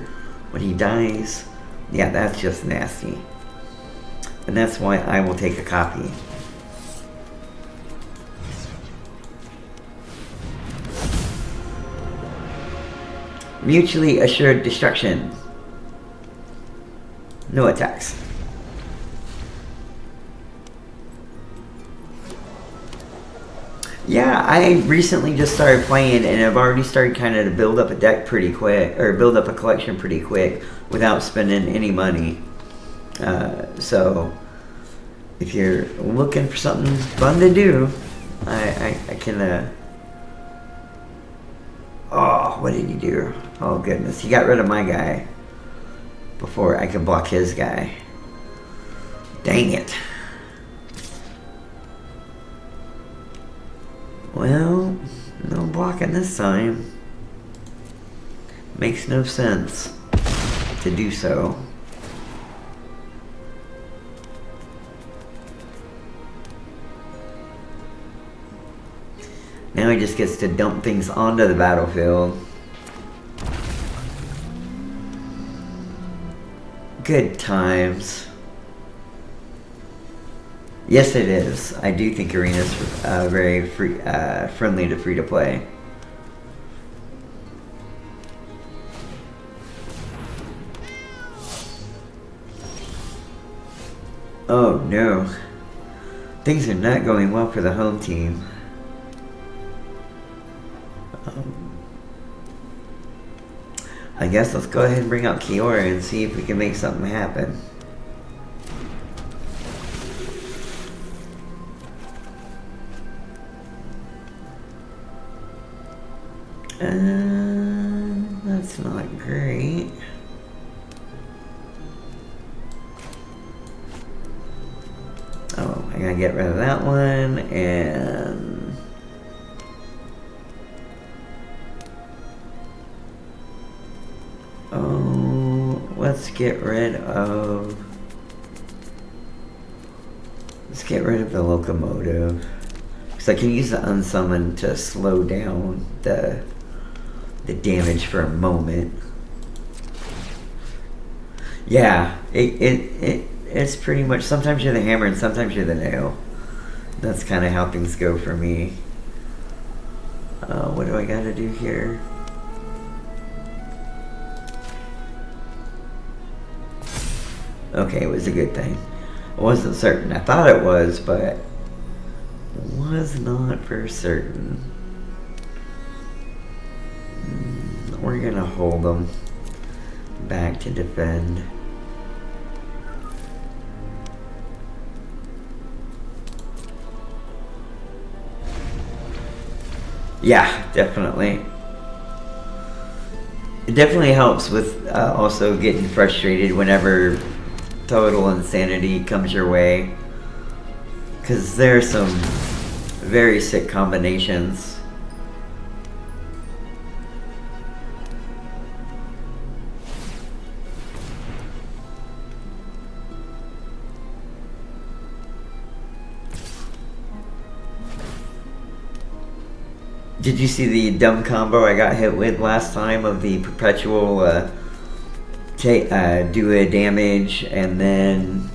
When he dies, yeah, that's just nasty. And that's why I will take a copy. Mutually assured destruction. No attacks. Yeah, I recently just started playing, and I've already started kind of to build up a deck pretty quick, or build up a collection pretty quick without spending any money. So, if you're looking for something fun to do, I can. Oh, what did he do? Oh goodness, he got rid of my guy before I could block his guy. Dang it. Well, no blocking this time. Makes no sense to do so. Now he just gets to dump things onto the battlefield. Good times. Yes, it is. I do think Arena's very friendly to free-to-play. Oh no. Things are not going well for the home team. I guess let's go ahead and bring out Kiora and see if we can make something happen. That's not great. Oh, I gotta get rid of that one, and let's get rid of the locomotive, because I can use the unsummon to slow down the damage for a moment. Yeah, it's pretty much, sometimes you're the hammer and sometimes you're the nail. That's kind of how things go for me. What do I gotta do here? Okay, it was a good thing. I wasn't certain. I thought it was, but was not for certain. We're gonna hold them back to defend. Yeah, definitely. It definitely helps with also getting frustrated whenever total insanity comes your way, because there are some very sick combinations. Did you see the dumb combo I got hit with last time of the perpetual do a damage and then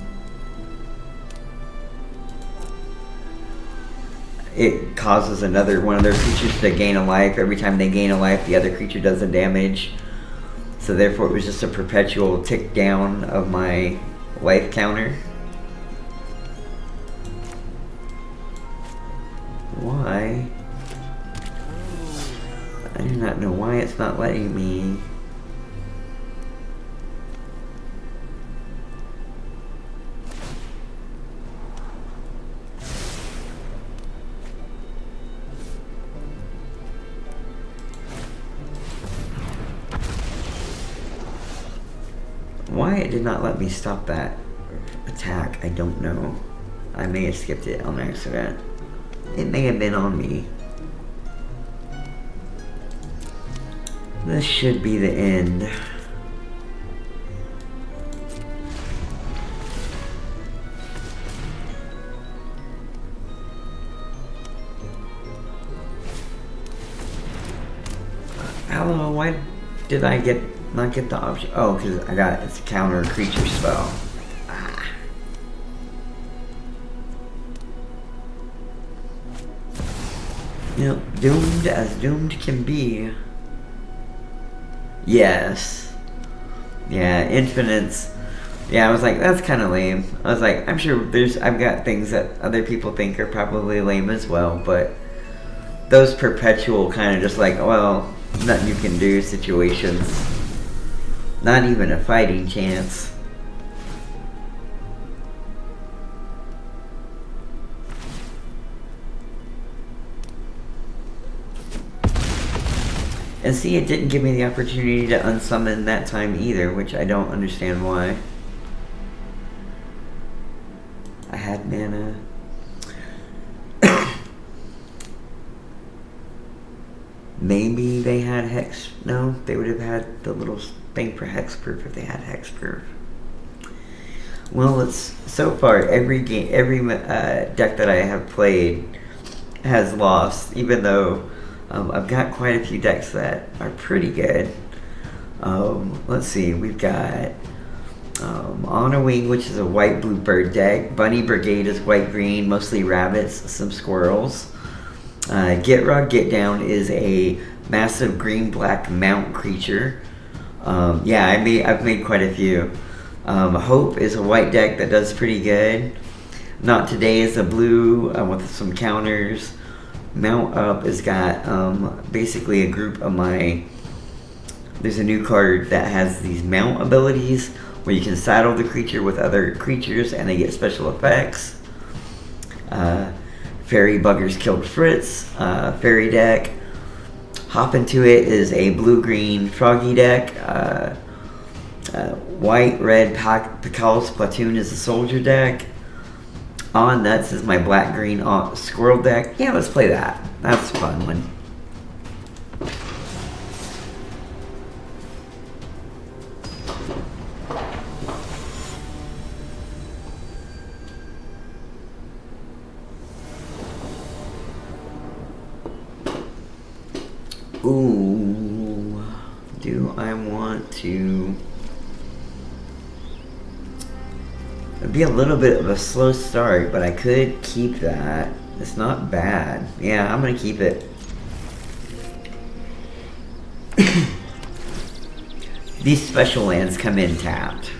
it causes another one of their creatures to gain a life. Every time they gain a life, the other creature does a damage. So therefore it was just a perpetual tick down of my life counter. Why? I do not know why it's not letting me. Why it did not let me stop that attack, I don't know. I may have skipped it on accident. It may have been on me. This should be the end. Hello, why did I not get the option? Oh, because I got it's a counter creature spell. You know, doomed as doomed can be. Yes. Yeah, infinites. Yeah, I was like, that's kind of lame. I was like, I'm sure I've got things that other people think are probably lame as well, but those perpetual kind of just like, well, nothing you can do situations. Not even a fighting chance. And see, it didn't give me the opportunity to unsummon that time either, which I don't understand why. I had mana. Maybe they had Hex. No, they would have had the little thing for Hexproof if they had Hexproof. Well, it's so far every game, every deck that I have played has lost, even though I've got quite a few decks that are pretty good. Let's see, we've got On a Wing, which is a white-blue bird deck. Bunny Brigade is white-green, mostly rabbits, some squirrels. Get Rug, Get Down is a massive green-black mount creature. Yeah, I've made quite a few. Hope is a white deck that does pretty good. Not Today is a blue with some counters. Mount Up has got basically a group of my... There's a new card that has these mount abilities where you can saddle the creature with other creatures and they get special effects. Fairy Buggers Killed Fritz, fairy deck. Hop Into It is a blue-green froggy deck. White-red Pical's Platoon is a soldier deck. On Nuts is my black-green squirrel deck. Yeah, let's play that. That's a fun one. Ooh, do I want to... It'd be a little bit of a slow start, but I could keep that. It's not bad. Yeah, I'm gonna keep it. These special lands come in tapped.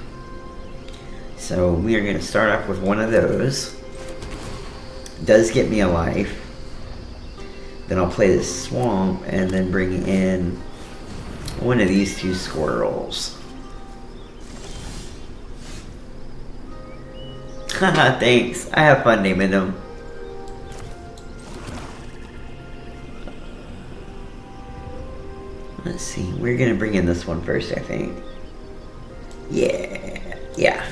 So we are gonna start off with one of those. Does get me a life. Then I'll play this swamp and then bring in one of these two squirrels. Haha, thanks. I have fun naming them. Let's see. We're gonna bring in this one first, I think. Yeah.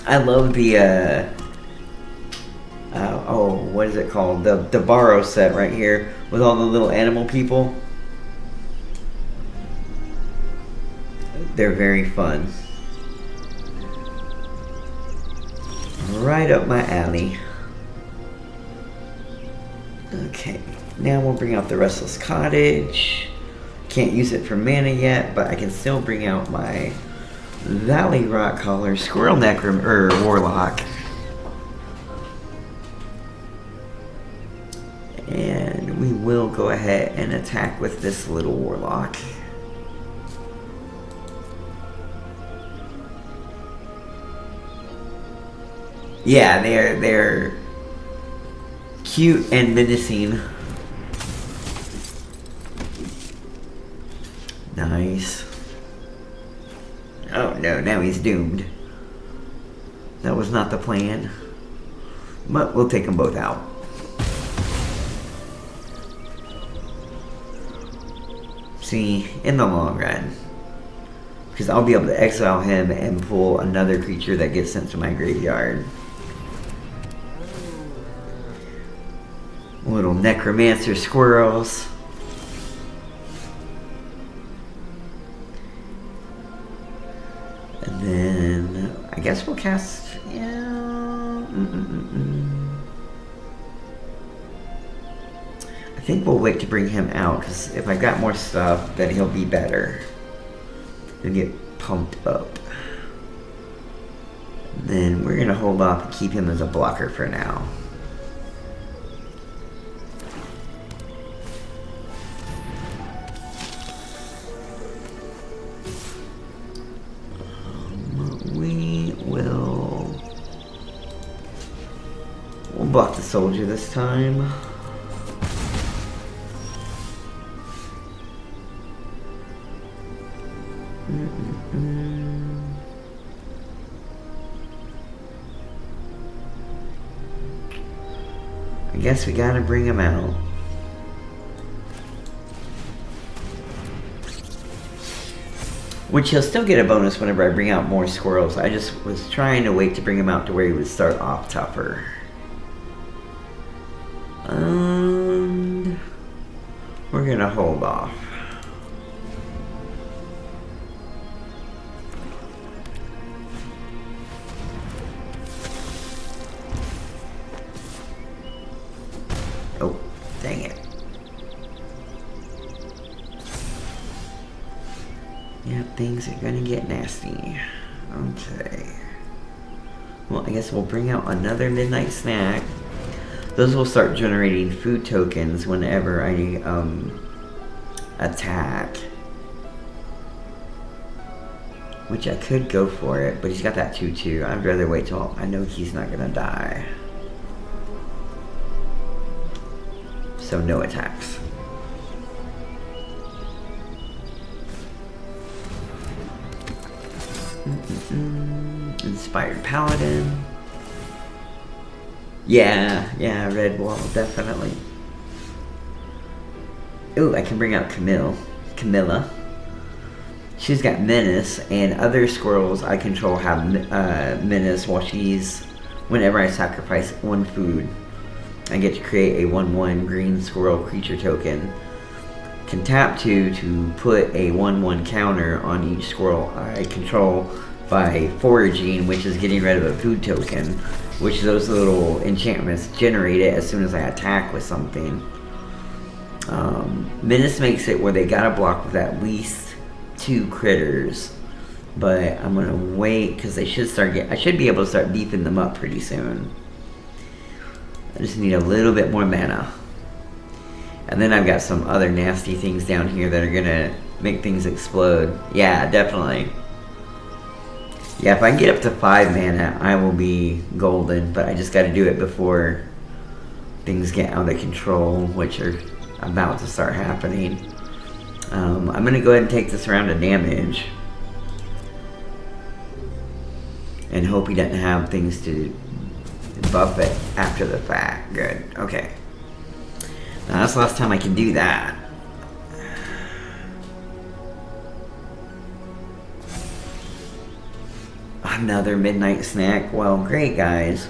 I love the what is it called? The Borrow set right here with all the little animal people. They're very fun. Right up my alley. Okay, now we'll bring out the Restless Cottage. Can't use it for mana yet, but I can still bring out my Valley Rock Caller Squirrel Warlock. And we will go ahead and attack with this little Warlock. Yeah, they're cute and menacing. Nice. Oh no, now he's doomed. That was not the plan. But we'll take them both out. See, in the long run. Because I'll be able to exile him and pull another creature that gets sent to my graveyard. Little Necromancer squirrels. And then I guess we'll cast. Yeah. I think we'll wait to bring him out because if I got more stuff, then he'll be better. He'll get pumped up. And then we're gonna hold off and keep him as a blocker for now. block the soldier this time. I guess we gotta bring him out. Which he'll still get a bonus whenever I bring out more squirrels. I just was trying to wait to bring him out to where he would start off tougher. And we're gonna hold off. Oh, dang it. Yep, things are gonna get nasty. Okay. Well, I guess we'll bring out another midnight snack. Those will start generating food tokens whenever I attack. Which I could go for it, but he's got that 2/2. I'd rather wait till I know he's not gonna die. So no attacks. Inspired Paladin. Yeah, red wall, definitely. Ooh, I can bring out Camilla. She's got Menace, and other squirrels I control have Menace whenever I sacrifice one food, I get to create a 1/1 green squirrel creature token. Can tap to put a 1/1 counter on each squirrel I control by foraging, which is getting rid of a food token, which those little enchantments generate it as soon as I attack with something. Menace makes it where they gotta block with at least 2 critters, but I'm gonna wait because they should I should be able to start beefing them up pretty soon. I just need a little bit more mana. And then I've got some other nasty things down here that are gonna make things explode. Yeah, definitely. Yeah, if I can get up to 5 mana, I will be golden, but I just gotta do it before things get out of control, which are about to start happening. I'm gonna go ahead and take this round of damage. And hope he doesn't have things to buff it after the fact. Good, okay. Now that's the last time I can do that. Another midnight snack. Well, great, guys.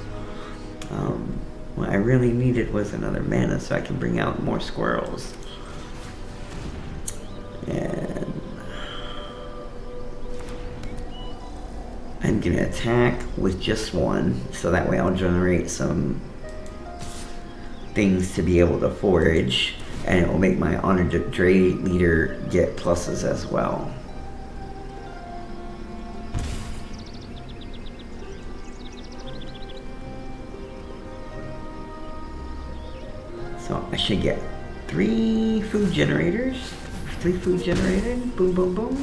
What I really needed was another mana so I can bring out more squirrels. And I'm gonna attack with just one, so that way I'll generate some things to be able to forage, and it will make my honored Dray leader get pluses as well. So I should get 3 food generators. 3 food generated. Boom, boom, boom.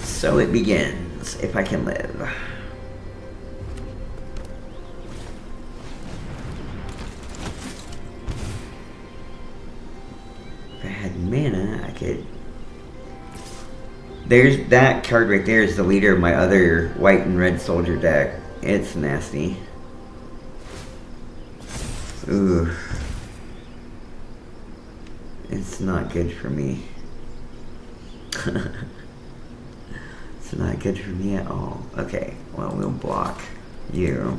So it begins, if I can live. If I had mana, I could... There's that card right there is the leader of my other white and red soldier deck. It's nasty. Ooh. It's not good for me. It's not good for me at all. Okay, well, we'll block you.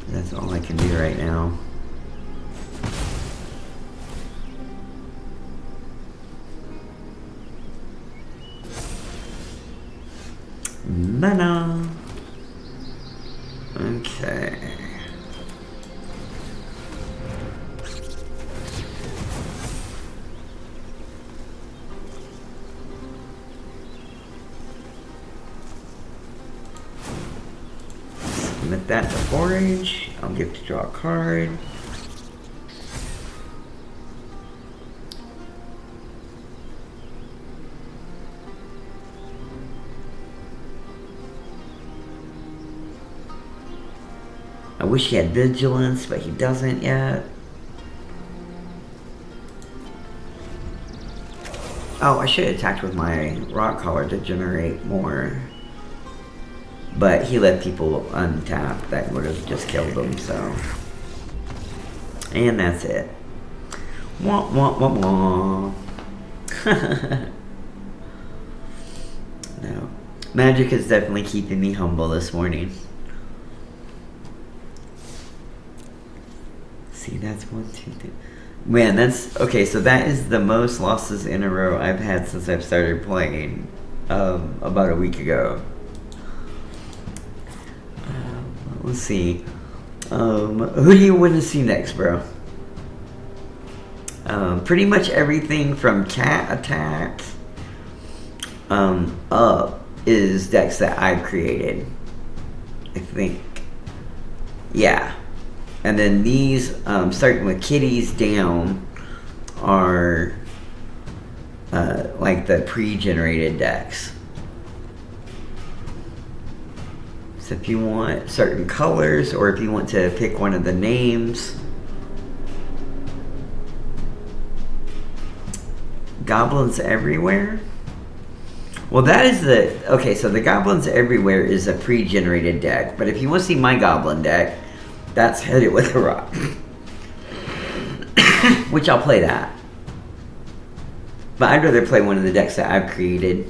That's all I can do right now. Mana. Okay. Submit that to forage. I'll get to draw a card. I wish he had vigilance, but he doesn't yet. Oh, I should have attacked with my rock collar to generate more. But he let people untap. That would have just killed them, so. And that's it. Wah, wah, wah, wah. No. Magic is definitely keeping me humble this morning. See, that's 1, 2, 3. Man, that's... Okay, so that is the most losses in a row I've had since I've started playing. About a week ago. Let's see. Who do you want to see next, bro? Pretty much everything from cat attack up is decks that I've created, I think. Yeah. And then these, starting with kitties down, are like the pre-generated decks. So if you want certain colors, or if you want to pick one of the names. Goblins Everywhere? Well, that is the... Okay, so the Goblins Everywhere is a pre-generated deck. But if you want to see my Goblin deck, that's Hit It With a Rock. Which I'll play that. But I'd rather play one of the decks that I've created.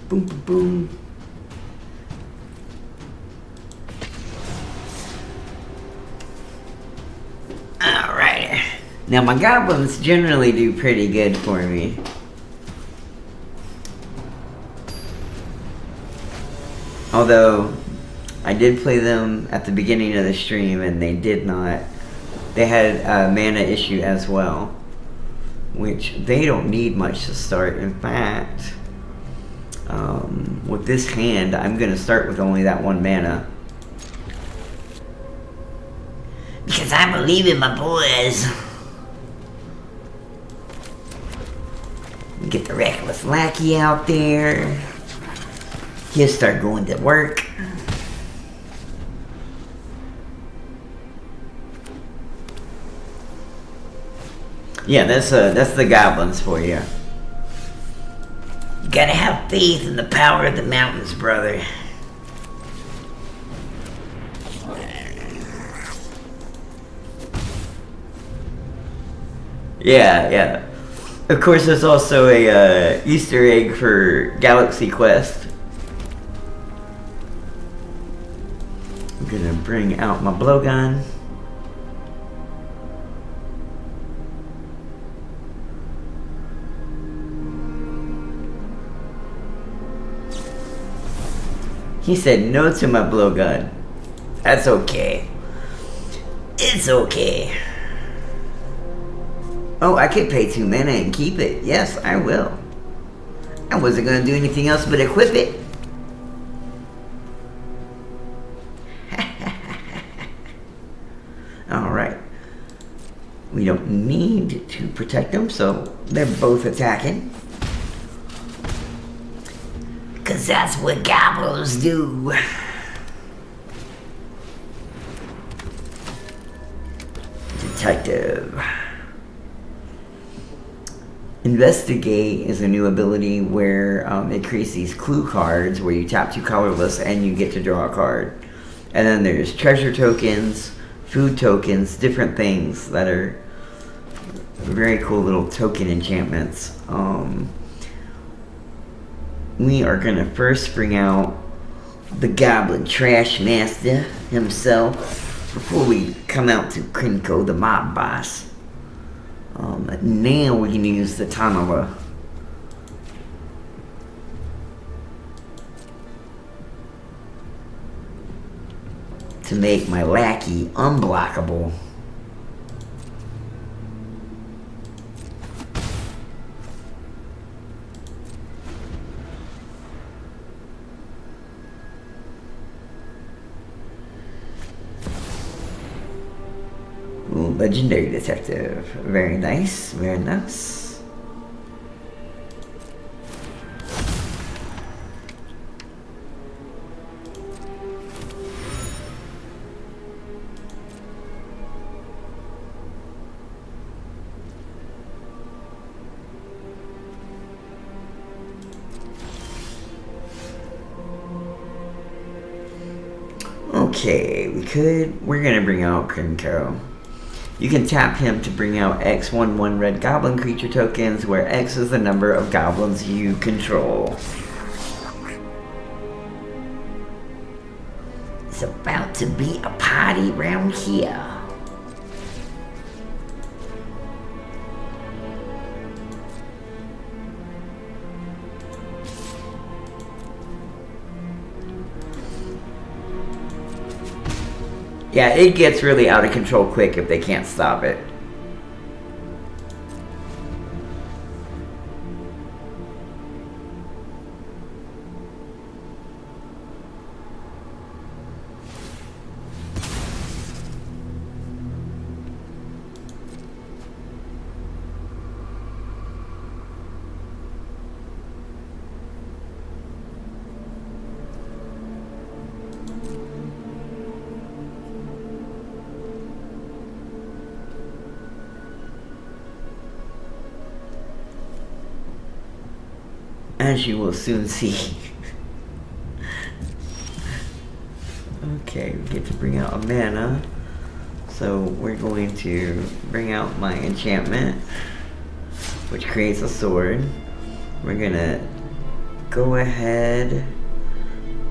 Boom, boom, boom. Alright. Now my goblins generally do pretty good for me. Although, I did play them at the beginning of the stream and they did not... They had a mana issue as well. Which, they don't need much to start. In fact, with this hand, I'm going to start with only that 1 mana. Because I believe in my boys. Get the Reckless Lackey out there. He'll start going to work. Yeah, that's the goblins for you. You gotta have faith in the power of the mountains, brother. Yeah, yeah. Of course, there's also a Easter egg for Galaxy Quest. I'm gonna bring out my blowgun. He said no to my blowgun. That's okay. It's okay. Oh, I could pay 2 mana and keep it. Yes, I will. I wasn't going to do anything else but equip it. Alright. We don't need to protect them, so they're both attacking. Because that's what goblins do. Detective. Investigate is a new ability where it creates these clue cards where you tap 2 colorless and you get to draw a card. And then there's treasure tokens, food tokens, different things that are very cool little token enchantments. We are going to first bring out the Goblin Trash Master himself before we come out to Krinko, the mob boss. Now we can use the tunneler. To make my lackey unblockable. Ooh, legendary detective. Very nice, very nice. Okay, we're gonna bring out Kunko. You can tap him to bring out X1 red goblin creature tokens, where X is the number of goblins you control. It's about to be a party round here. Yeah, it gets really out of control quick if they can't stop it. As you will soon see. Okay, we get to bring out a mana. So we're going to bring out my enchantment, which creates a sword. We're gonna go ahead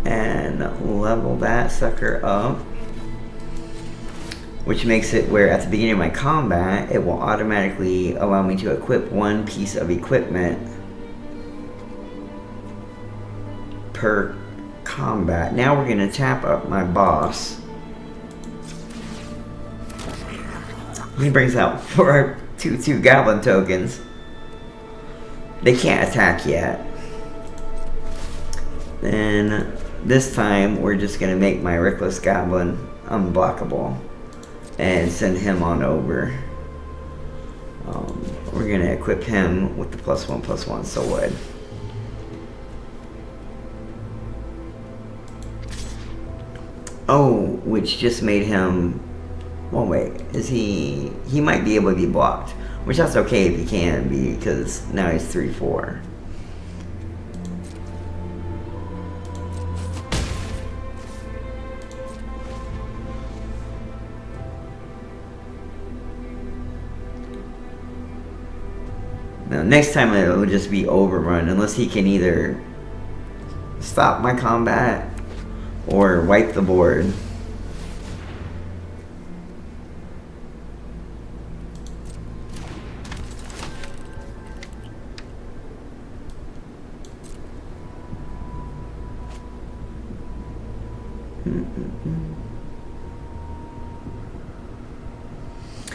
and level that sucker up, which makes it where at the beginning of my combat, it will automatically allow me to equip one piece of equipment per combat. Now we're gonna tap up my boss. He brings out 4 2/2 goblin tokens. They can't attack yet. Then this time we're just gonna make my reckless goblin unblockable and send him on over. We're gonna equip him with the +1/+1 sword. Oh, which just made him... Well, wait, is he might be able to be blocked. Which that's okay if he can be, because now he's 3/4. Now, next time it'll just be overrun, unless he can either stop my combat or wipe the board.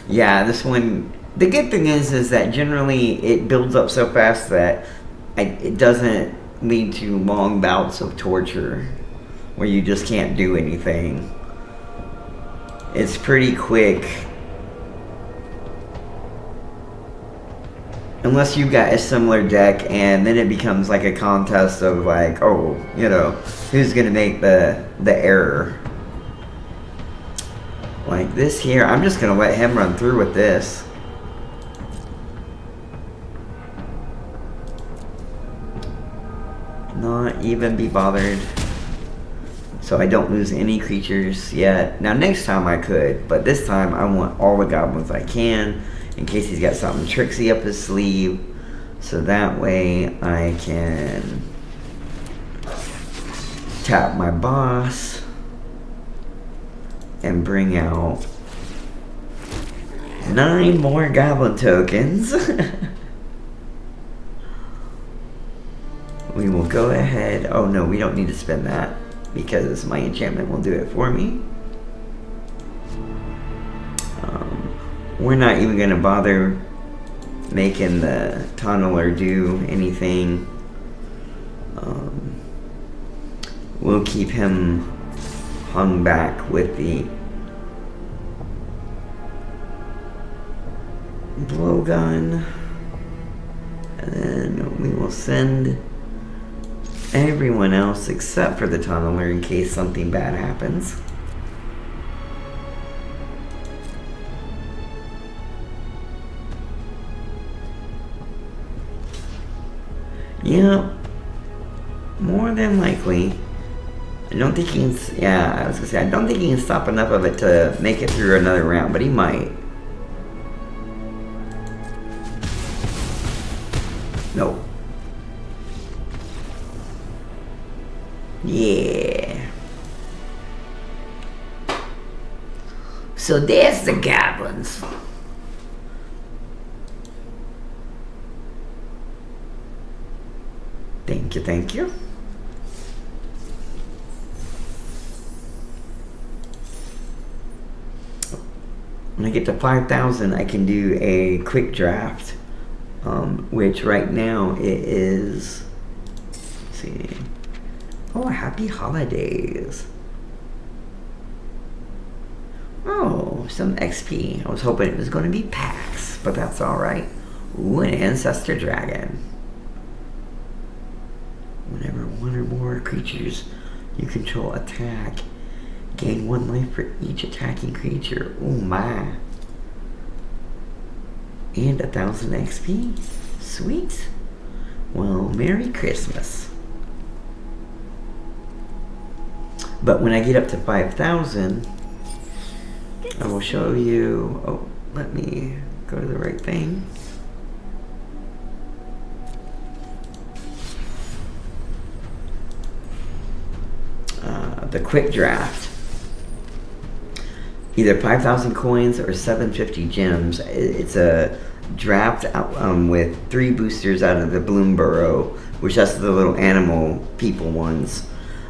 Yeah, this one, the good thing is that generally it builds up so fast that it doesn't lead to long bouts of torture where you just can't do anything. It's pretty quick. Unless you've got a similar deck, and then it becomes like a contest of like, oh, you know, who's gonna make the error. Like this here, I'm just gonna let him run through with this. Not even be bothered. So I don't lose any creatures yet. Now next time I could, but this time I want all the goblins I can, in case he's got something tricksy up his sleeve. So that way I can tap my boss and bring out 9 more goblin tokens. We will go ahead. Oh no, we don't need to spend that because my enchantment will do it for me. We're not even going to bother making the tunneler do anything. We'll keep him hung back with the blowgun, and then we will send everyone else except for the tunneler in case something bad happens. Yeah, more than likely I don't think he can, yeah, I was gonna say, I don't think he can stop enough of it to make it through another round, but he might. No. Yeah. So there's the goblins. Thank you, thank you. When I get to 5,000, I can do a quick draft, which right now it is, let's see, oh, happy holidays. Oh, some XP. I was hoping it was going to be packs, but that's alright. Ooh, an Ancestor Dragon. Whenever one or more creatures you control attack, gain 1 life for each attacking creature. Oh my. And 1,000 XP. Sweet. Well, Merry Christmas. But when I get up to 5,000, I will show you. Oh, let me go to the right thing. The quick draft. Either 5,000 coins or 750 gems. It's a draft with 3 boosters out of the Bloom Burrow, which that's the little animal people ones.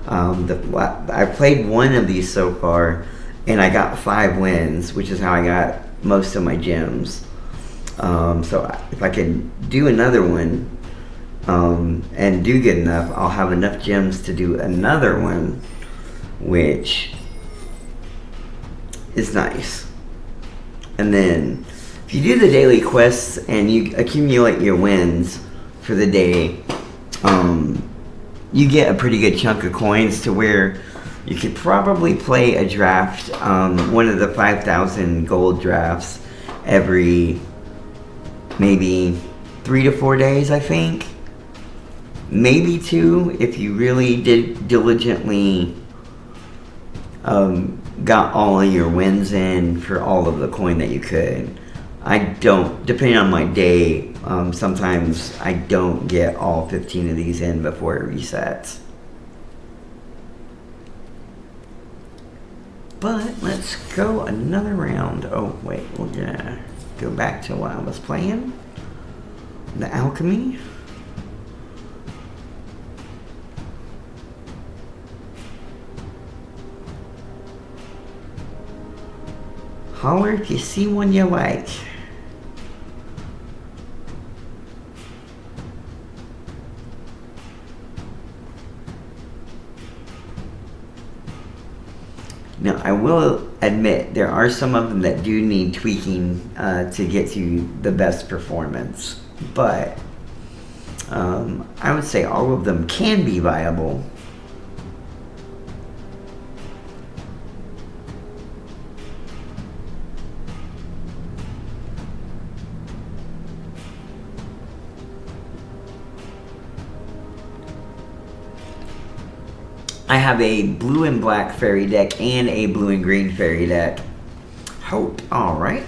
I played one of these so far, and I got 5 wins, which is how I got most of my gems. So if I can do another one and do good enough, I'll have enough gems to do another one, which is nice. And then if you do the daily quests and you accumulate your wins for the day, you get a pretty good chunk of coins to where you could probably play a draft, one of the 5,000 gold drafts every maybe 3 to 4 days, I think. Maybe 2 if you really did diligently got all of your wins in for all of the coin that you could. I don't, depending on my day, sometimes I don't get all 15 of these in before it resets. But let's go another round. Oh wait, we're gonna go back to what I was playing. The alchemy. Holler if you see one you like. Now, I will admit, there are some of them that do need tweaking to get to the best performance. But I would say all of them can be viable. I have a blue and black fairy deck and a blue and green fairy deck. Hope. Alright.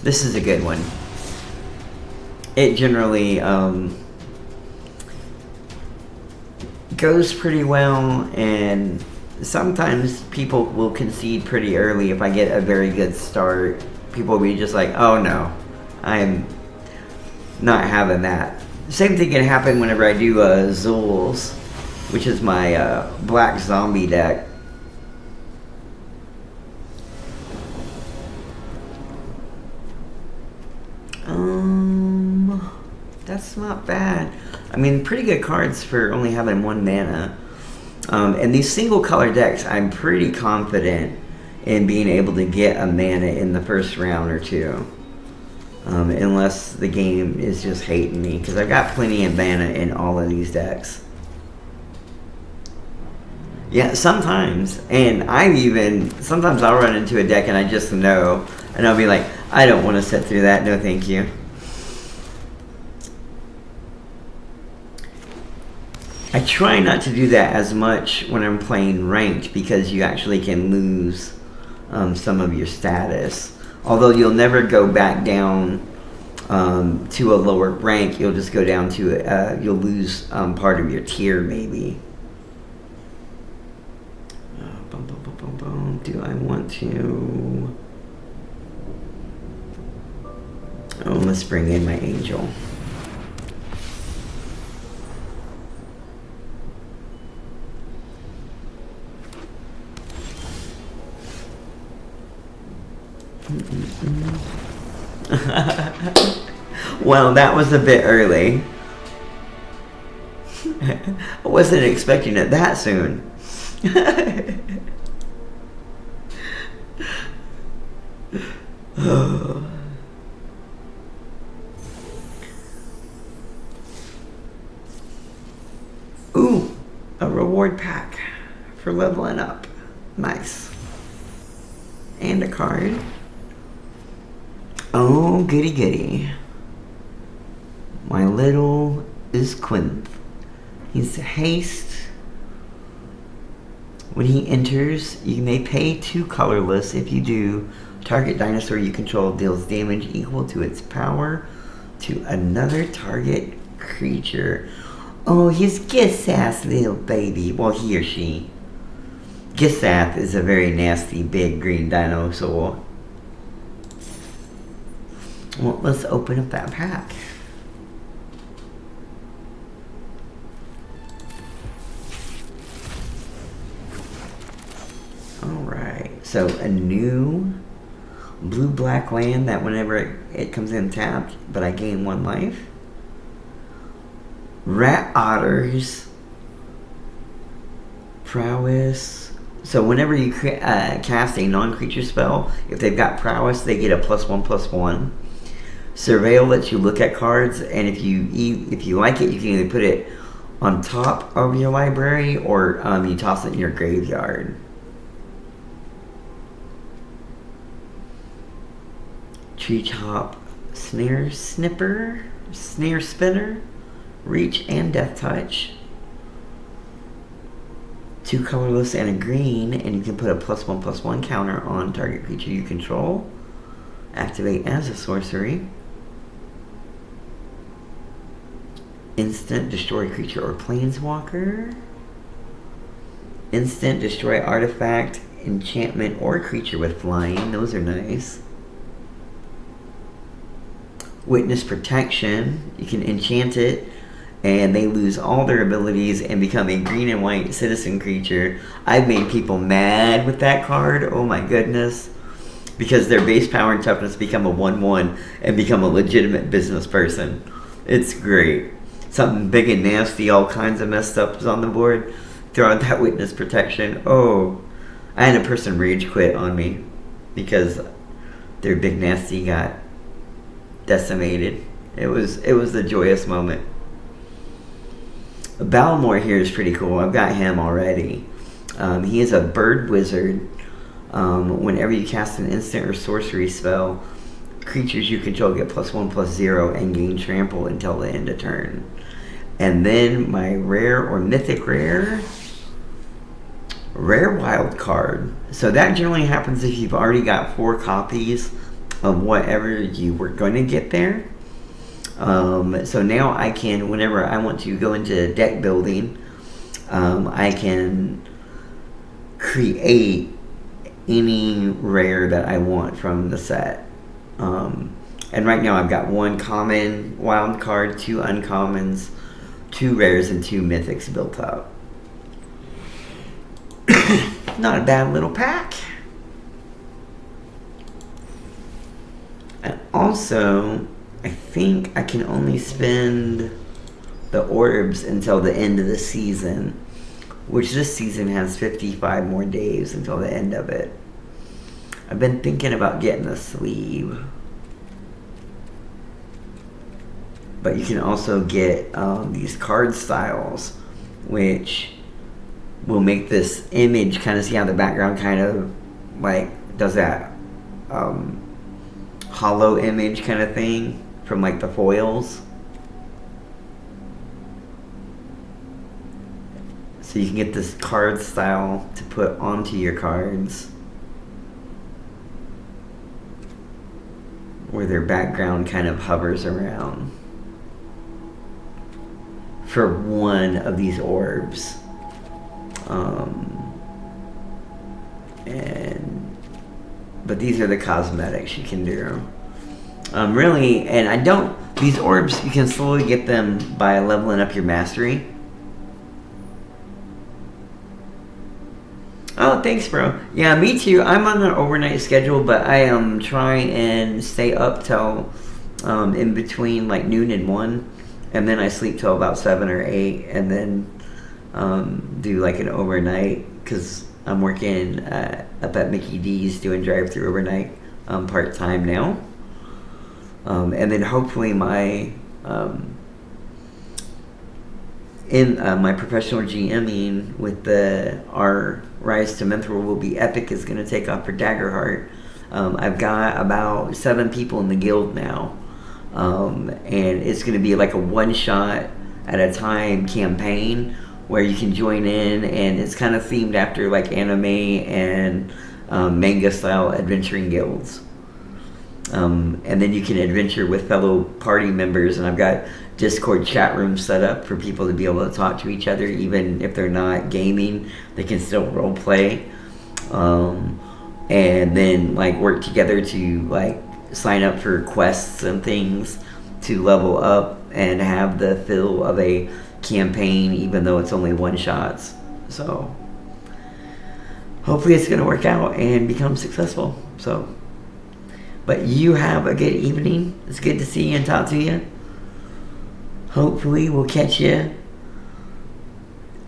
This is a good one. It generally goes pretty well, and sometimes people will concede pretty early if I get a very good start. People will be just like, oh no, I'm not having that. Same thing can happen whenever I do Zul's, which is my black zombie deck. That's not bad. I mean, pretty good cards for only having 1 mana. And these single color decks, I'm pretty confident in being able to get a mana in the first round or 2. Unless the game is just hating me, because I've got plenty of mana in all of these decks. Yeah, sometimes, and sometimes I'll run into a deck and I just know, and I'll be like, I don't want to sit through that, no thank you. try not to do that as much when I'm playing ranked because you actually can lose some of your status. Although you'll never go back down to a lower rank, you'll just go down to, you'll lose part of your tier maybe. Do I want to... Oh, let's bring in my angel. Well, that was a bit early. I wasn't expecting it that soon. Ooh, a reward pack for leveling up. Nice. And a card. Oh, goody goody. My little is Quinth. He's haste. When he enters, you may pay 2 colorless. If you do, target dinosaur you control deals damage equal to its power to another target creature. Oh, he's Gisath's little baby. Well, he or she. Gisath is a very nasty big green dinosaur. Well, let's open up that pack. Alright, so a new blue-black land that whenever it comes in tapped, but I gain 1 life. Rat Otter's Prowess. So whenever you cast a non-creature spell, if they've got Prowess, they get a +1/+1. Surveil lets you look at cards, and if you like it, you can either put it on top of your library or you toss it in your graveyard. Treetop Snare Spinner, Reach and Death Touch. 2 colorless and a green, and you can put a +1/+1 counter on target creature you control. Activate as a sorcery. Instant destroy creature or planeswalker. Instant destroy artifact, enchantment, or creature with flying. Those are nice. Witness protection. You can enchant it and they lose all their abilities and become a green and white citizen creature. I've made people mad with that card. Oh my goodness. Because their base power and toughness become a 1/1 and become a legitimate business person. It's great. Something big and nasty, all kinds of messed up is on the board. Throw out that witness protection. Oh, I had a person rage quit on me because their big nasty got decimated. It was a joyous moment. Balmor here is pretty cool. I've got him already. He is a bird wizard. Whenever you cast an instant or sorcery spell, creatures you control get +1/+0 and gain trample until the end of turn. And then my rare or mythic rare wild card. So that generally happens if you've already got 4 copies of whatever you were going to get there. So now I can, whenever I want to go into deck building, I can create any rare that I want from the set. And right now I've got 1 common wild card, 2 uncommons, 2 rares, and 2 mythics built up. Not a bad little pack. And also, I think I can only spend the orbs until the end of the season, which this season has 55 more days until the end of it. I've been thinking about getting a sleeve. But you can also get these card styles, which will make this image kind of, see how the background kind of like does that hollow image kind of thing from like the foils. So you can get this card style to put onto your cards, where their background kind of hovers around for one of these orbs. But these are the cosmetics you can do. Really, and I don't, these orbs, you can slowly get them by leveling up your mastery. Oh, thanks, bro. Yeah, me too. I'm on an overnight schedule, but I am trying and stay up till in between like noon and 1, and then I sleep till about 7 or 8, and then do like an overnight, because I'm working up at Mickey D's doing drive-through overnight part-time now. And then hopefully my my professional GMing with our Rise to Mentor will be epic is going to take off for Daggerheart. I've got about 7 people in the guild now, and it's going to be like a one-shot at a time campaign where you can join in, and it's kind of themed after like anime and manga style adventuring guilds. And then you can adventure with fellow party members, and I've got Discord chat rooms set up for people to be able to talk to each other, even if they're not gaming, they can still role play. And then like work together to like sign up for quests and things to level up and have the feel of a campaign, even though it's only one shots. So hopefully it's going to work out and become successful. So, but you have a good evening. It's good to see you and talk to you. Hopefully we'll catch you.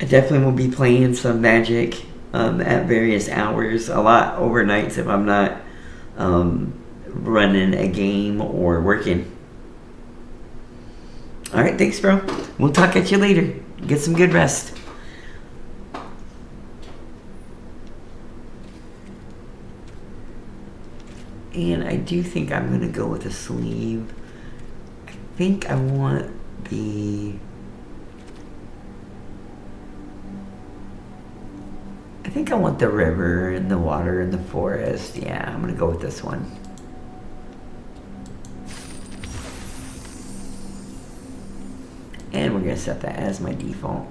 I definitely will be playing some Magic at various hours, a lot overnights if I'm not running a game or working. Alright, thanks, bro. We'll talk at you later. Get some good rest. And I do think I'm going to go with a sleeve. I think I want the... I think I want the river and the water and the forest. Yeah, I'm going to go with this one. And we're going to set that as my default.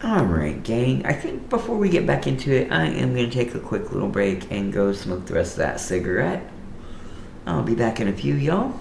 Alright, gang. I think before we get back into it, I am going to take a quick little break and go smoke the rest of that cigarette. I'll be back in a few, y'all.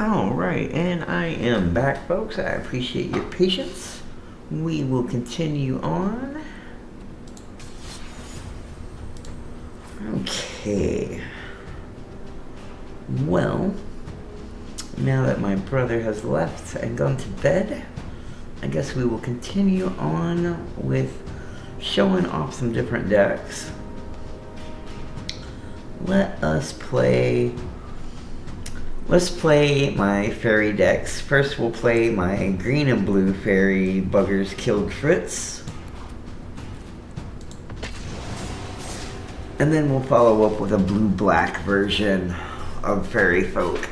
Alright, and I am back, folks. I appreciate your patience. We will continue on. Okay. Well, now that my brother has left and gone to bed, I guess we will continue on with showing off some different decks. Let's play my fairy decks. First we'll play my green and blue fairy buggers killed Fritz. And then we'll follow up with a blue-black version of Fairy Folk.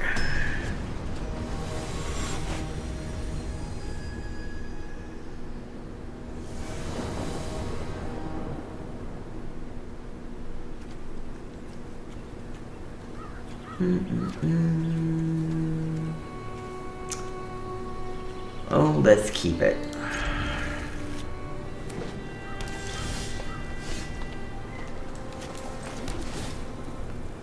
Oh, let's keep it.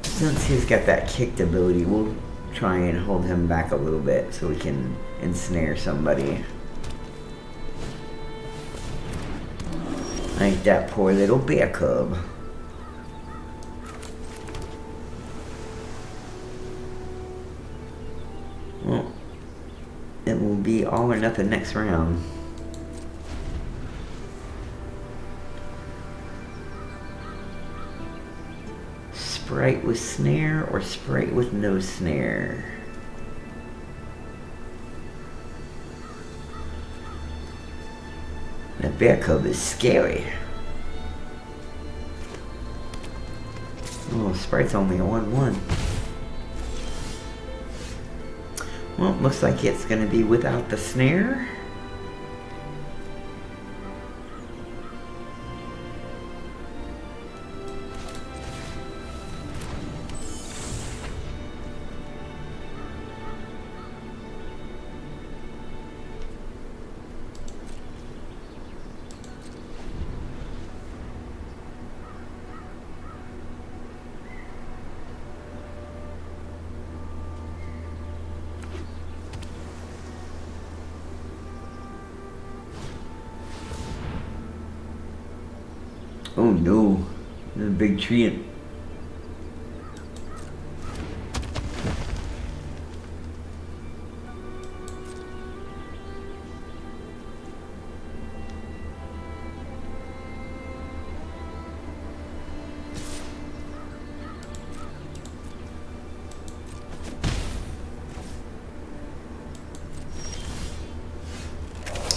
Since he's got that kicked ability, we'll try and hold him back a little bit so we can ensnare somebody. Like that poor little bear cub. Well, it will be all or nothing next round. Sprite with snare or sprite with no snare? That bear cub is scary. Oh, sprite's only a 1/1. Well, looks like it's going to be without the snare. Oh no, there's a big tree.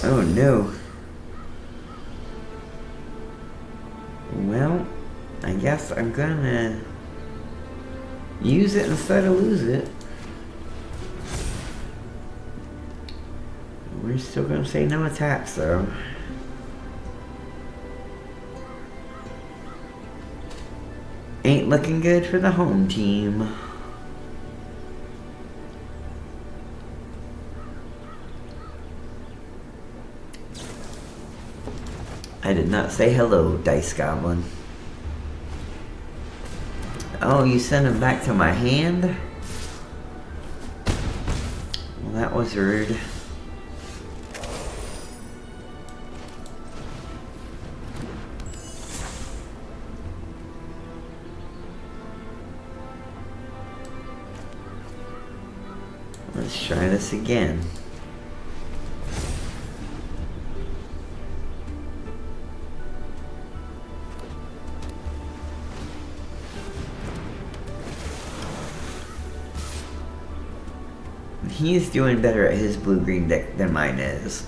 Oh no. Well, I guess I'm gonna use it instead of lose it. We're still gonna say no attacks though. Ain't looking good for the home team. I did not say hello, Dice Goblin. Oh, you sent him back to my hand? Well, that was rude. Let's try this again. He's doing better at his blue-green deck than mine is.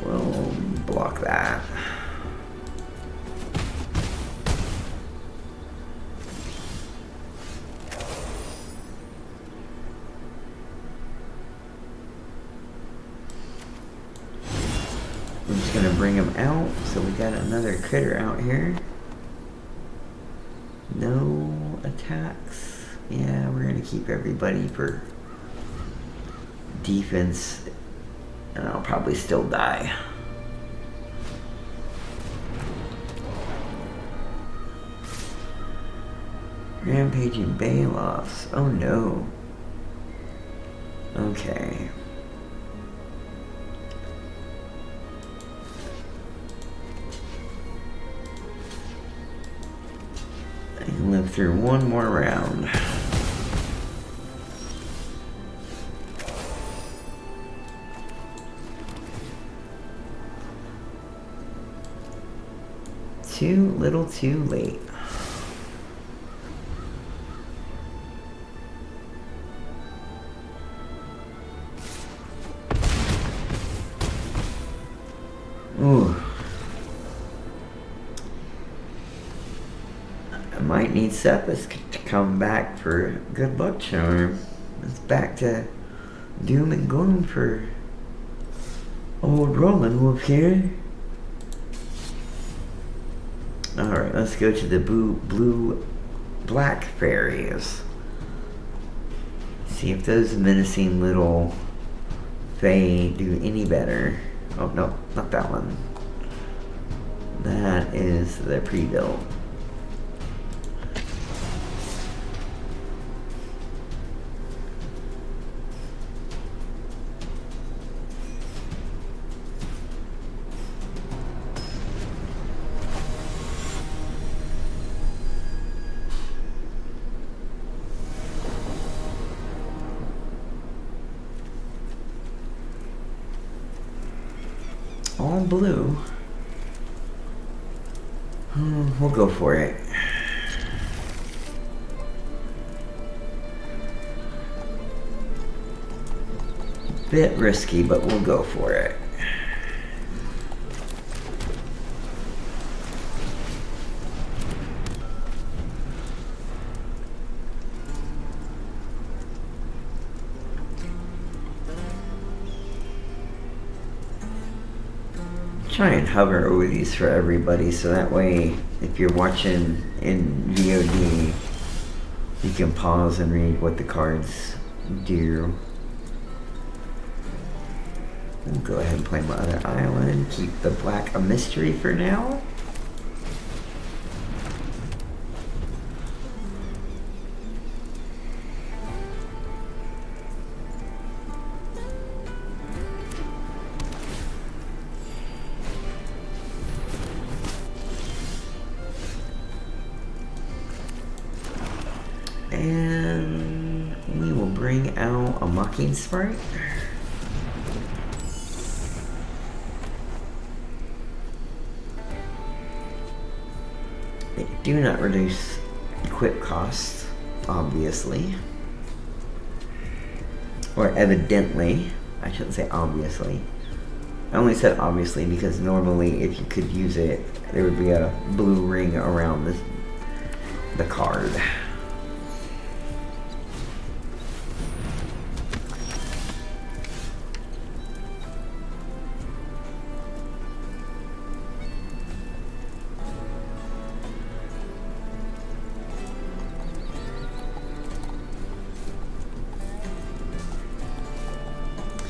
We'll block that. I'm just gonna bring him out, so we got another critter out here. No attacks. Yeah, we're gonna keep everybody for defense, and I'll probably still die. Rampaging Bailoffs. Oh no. Okay. I can live through one more round. Too little too late. Ooh. I might need Sepus to come back for good luck charm. It's back to doom and gloom for old Rollinwolf here. Alright, let's go to the blue-black fairies. See if those menacing little fae do any better. Oh, no, not that one. That is the pre-built. All blue. We'll go for it. Bit risky, but we'll go for it. Try and hover over these for everybody so that way if you're watching in VOD you can pause and read what the cards do. We'll go ahead and play my other island. Keep the black a mystery for now. And we will bring out a Mocking Sprite. They do not reduce equip costs, obviously. Or evidently. I shouldn't say obviously. I only said obviously because normally if you could use it, there would be a blue ring around the card.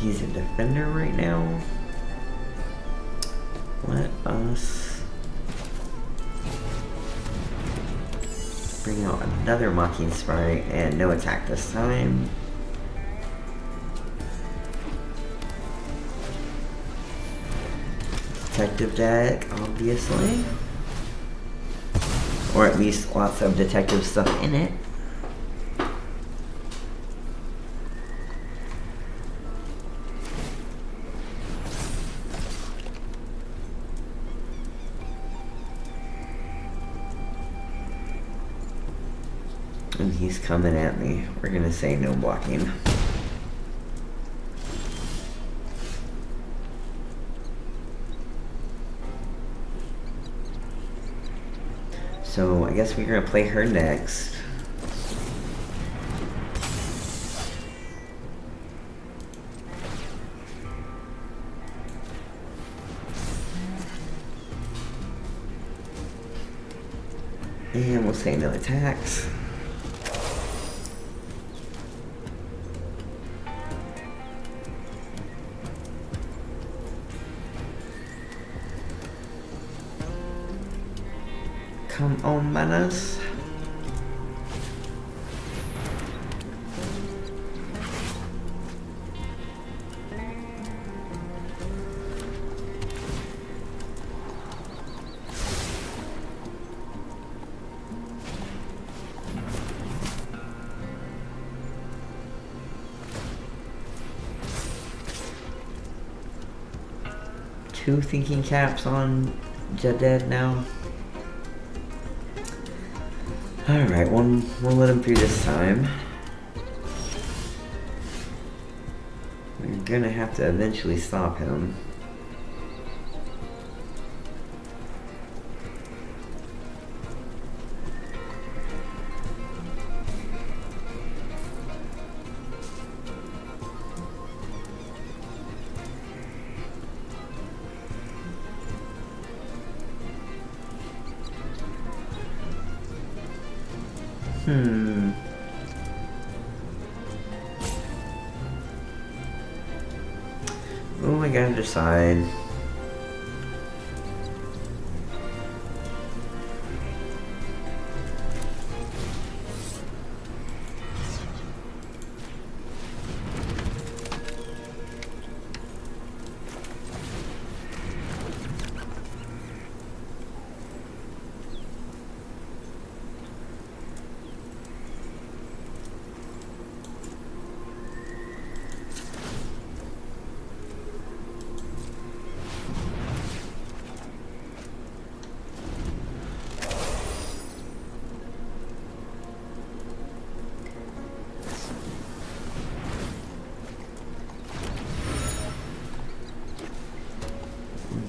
He's a defender right now. Let us bring out another Mocking Sprite and no attack this time. Detective deck, obviously. Or at least lots of detective stuff in it. And he's coming at me. We're gonna say no blocking. So I guess we're gonna play her next. And we'll say no attacks. Come on, manners. 2 thinking caps on Jaded now. Alright, we'll let him through this time. We're gonna have to eventually stop him. Oh, I gotta decide.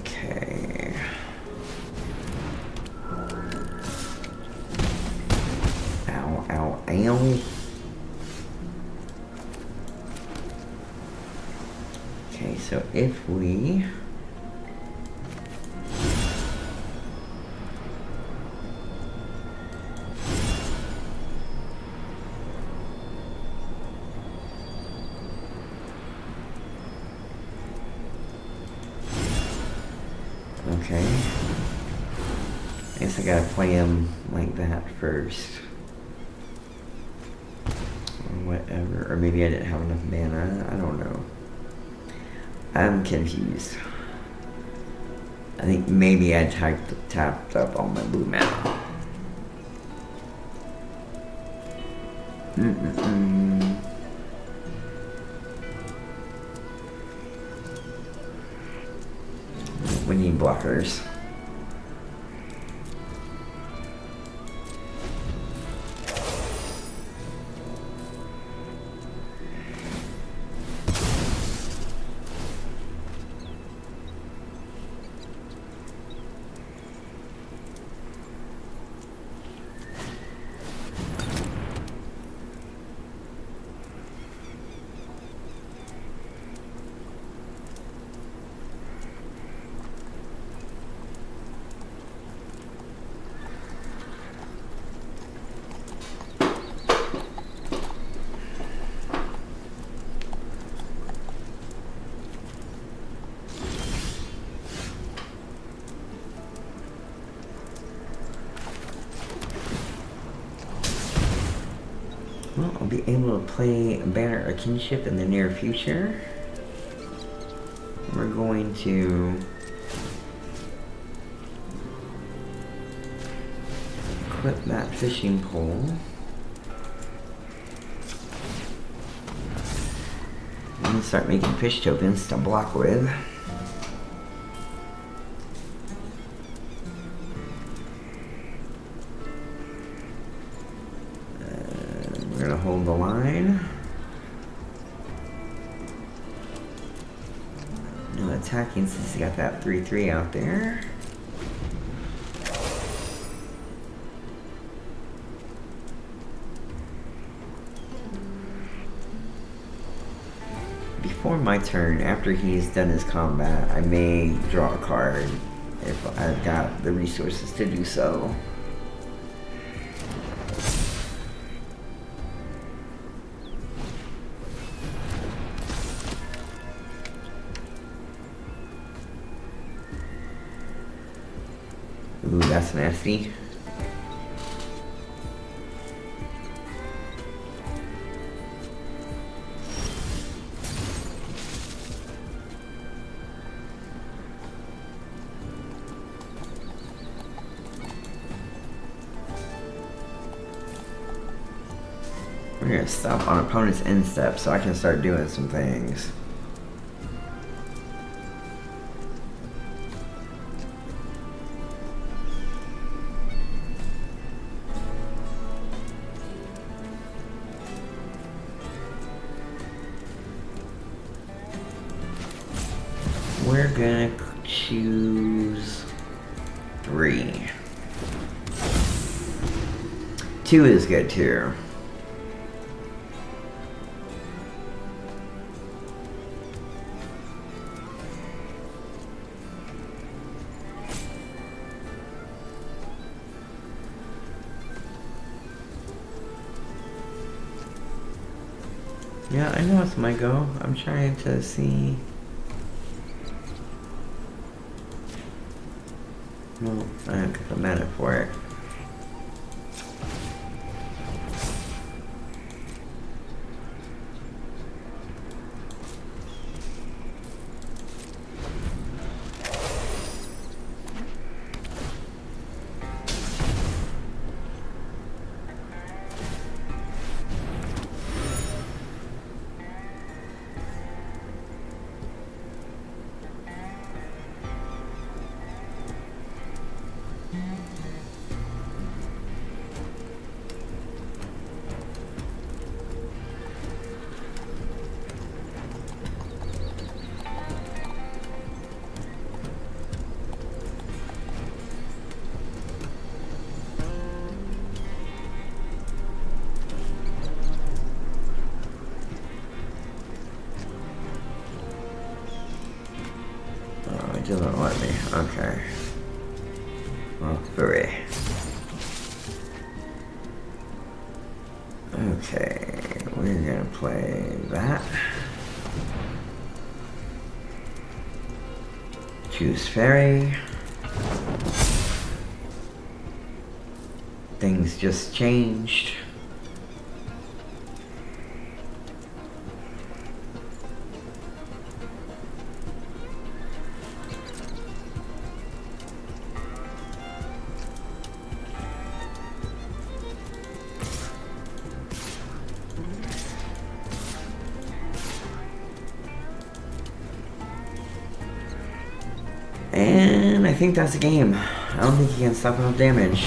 Okay. Ow, ow, ow. Okay, so if we... Okay. I guess I gotta play him like that first. Or whatever. Or maybe I didn't have enough mana. I don't know. I'm confused. I think maybe I tapped up all my blue mana. We need blockers. Well, I'll be able to play Banner of Kinship in the near future. We're going to equip that fishing pole. And start making fish tokens to block with. We're gonna hold the line. No attacking since he got that 3/3 out there. Before my turn, after he's done his combat, I may draw a card if I've got the resources to do so. Ooh, that's nasty. We're gonna stop on opponent's end step so I can start doing some things. gonna choose 3. 2 is good too. Yeah, I know it's my go. I'm trying to see. No, I don't get the mana for it. It doesn't let me. Okay. Well, 3. Okay, we're gonna play that. Choose fairy. Things just changed. And I think that's the game. I don't think he can stop enough damage.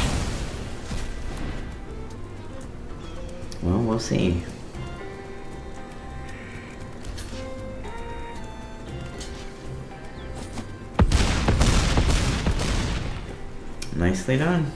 Well, we'll see. Nicely done.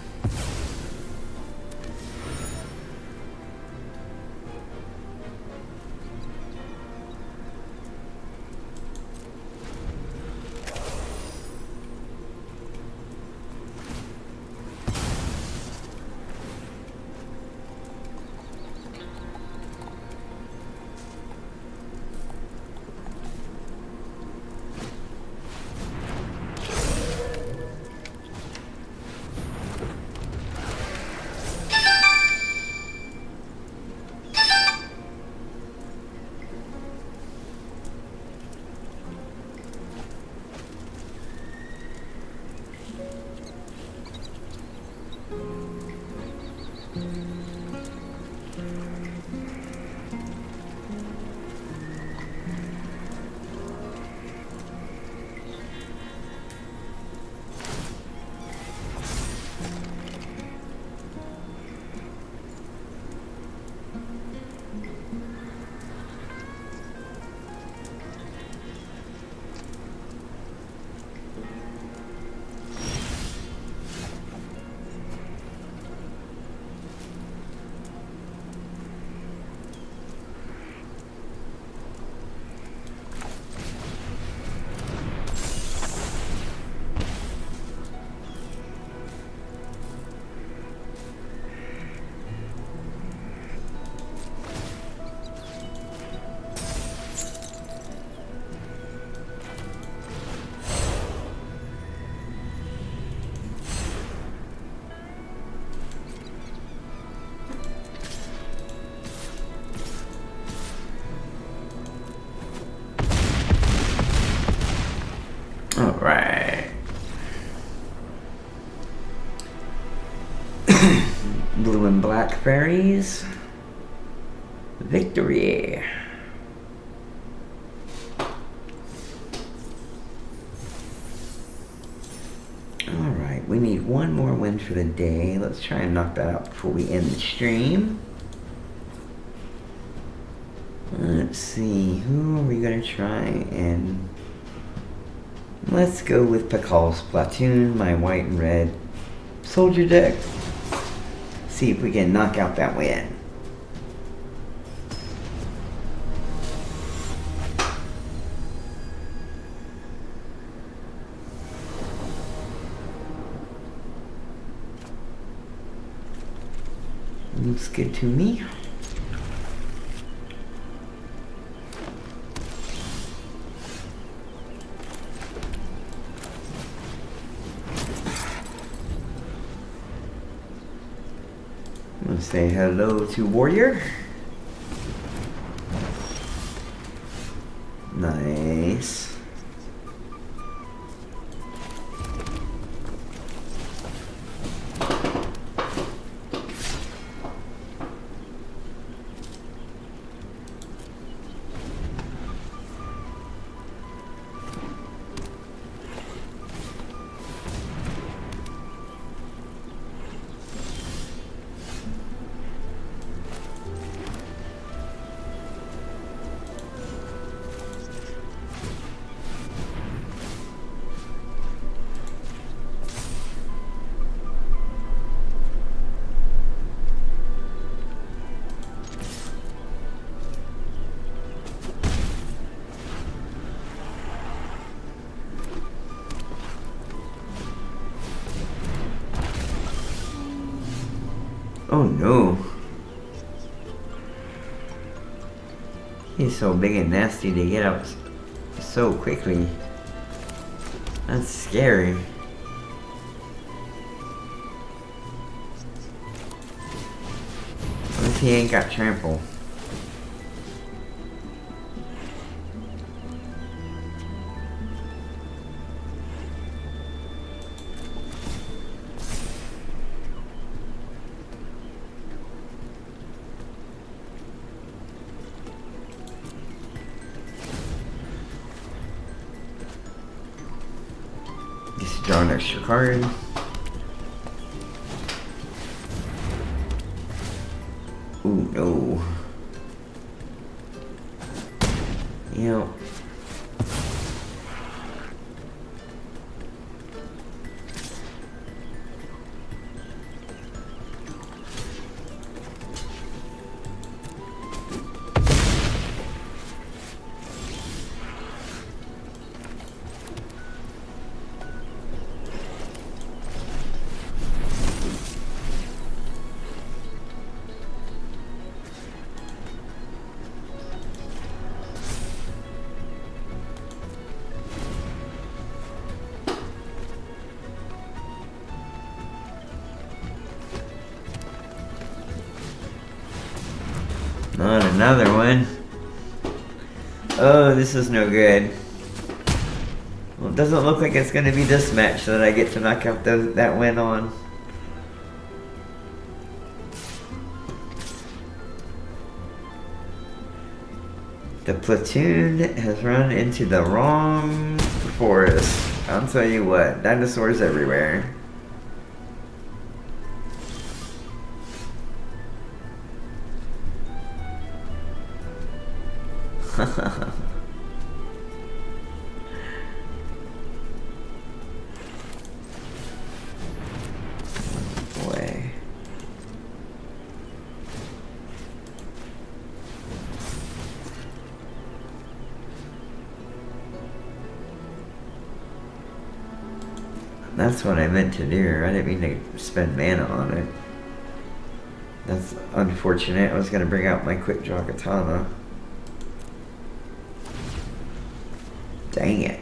Alright. Blue and black fairies. Victory. Alright, we need one more win for the day. Let's try and knock that out before we end the stream. Let's see, who are we gonna try and Let's go with Pakal's Platoon, my white and red soldier deck. See if we can knock out that win. Looks good to me. I'm gonna say hello to Warrior. Nice. Oh no. He's so big and nasty to get out so quickly. That's scary. At least he ain't got trample. Just draw an extra card. Ooh, no. Yep. Not another one. Oh, this is no good. Well, it doesn't look like it's going to be this match that I get to knock out that win on. The platoon has run into the wrong forest. I'll tell you what, dinosaurs everywhere. Boy. That's what I meant to do. I didn't mean to spend mana on it. That's unfortunate. I was going to bring out my quick draw katana. Dang it.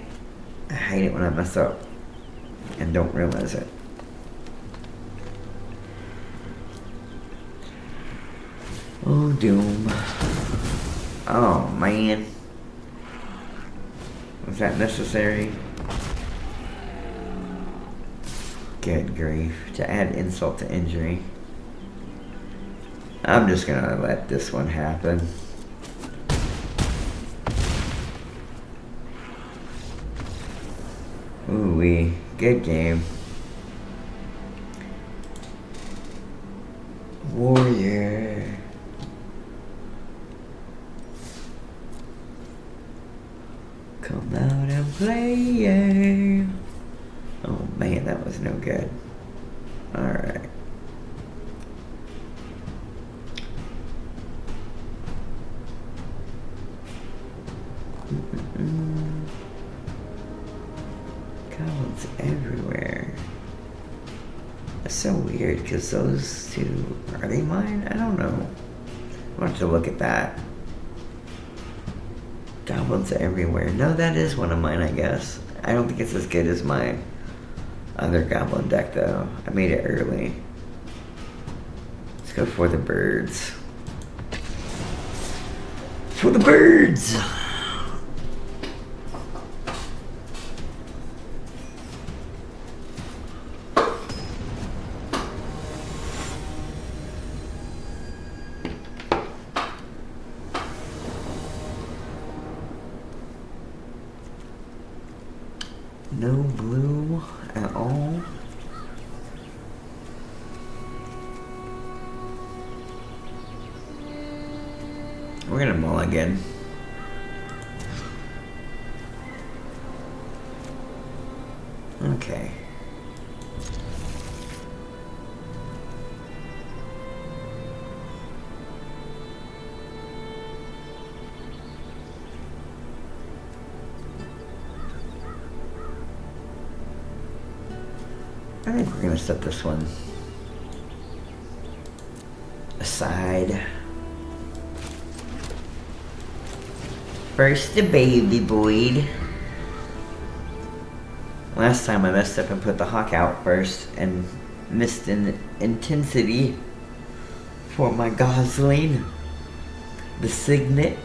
I hate it when I mess up and don't realize it. Oh, doom. Oh, man. Was that necessary? Good grief. To add insult to injury. I'm just gonna let this one happen. Ooh-wee. Good game. Warrior. Come out and play, yeah. good. Alright. Goblins everywhere. That's so weird, because those two, are they mine? I don't know. I'll have to look at that. Goblins everywhere. No, that is one of mine, I guess. I don't think it's as good as my other goblin deck, though. I made it early. Let's go for the birds. For the birds! No blue at all. We're gonna mulligan. Okay. I think we're gonna set this one aside. First the baby Boyd. Last time I messed up and put the hawk out first and missed an intensity for my gosling. The signet.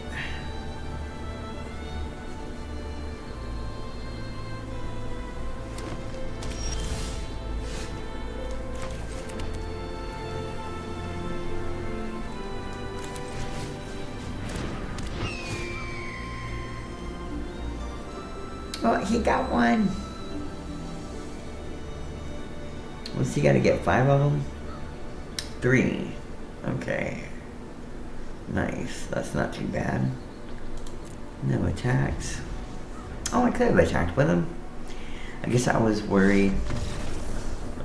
Oh, he got one. What's he gotta get? 5 of them? 3. Okay. Nice. That's not too bad. No attacks. Oh, I could have attacked with him. I guess I was worried.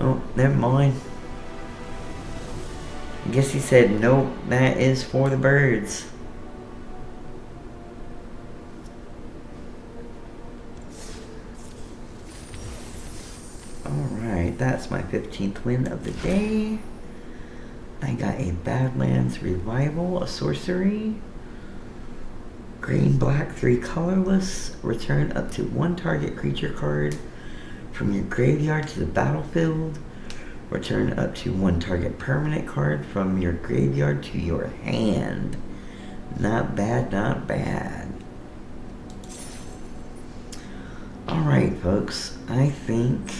Oh, never mind. I guess he said, nope, that is for the birds. Alright, that's my 15th win of the day. I got a Badlands Revival, a sorcery. Green, black, 3 colorless. Return up to 1 target creature card from your graveyard to the battlefield. Return up to 1 target permanent card from your graveyard to your hand. Not bad, not bad. Alright, folks. I think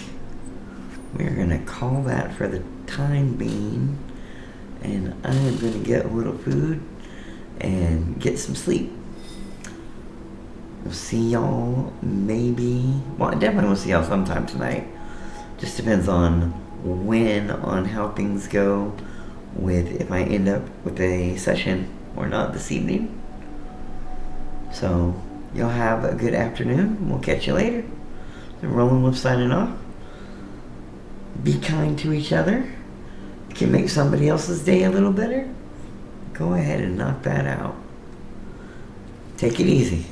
we're going to call that for the time being. And I'm going to get a little food and get some sleep. We'll see y'all maybe... Well, I definitely will see y'all sometime tonight. Just depends on when, on how things go with if I end up with a session or not this evening. So, y'all have a good afternoon. We'll catch you later. Rollinwolf signing off. Be kind to each other. Can make somebody else's day a little better. Go ahead and knock that out. Take it easy.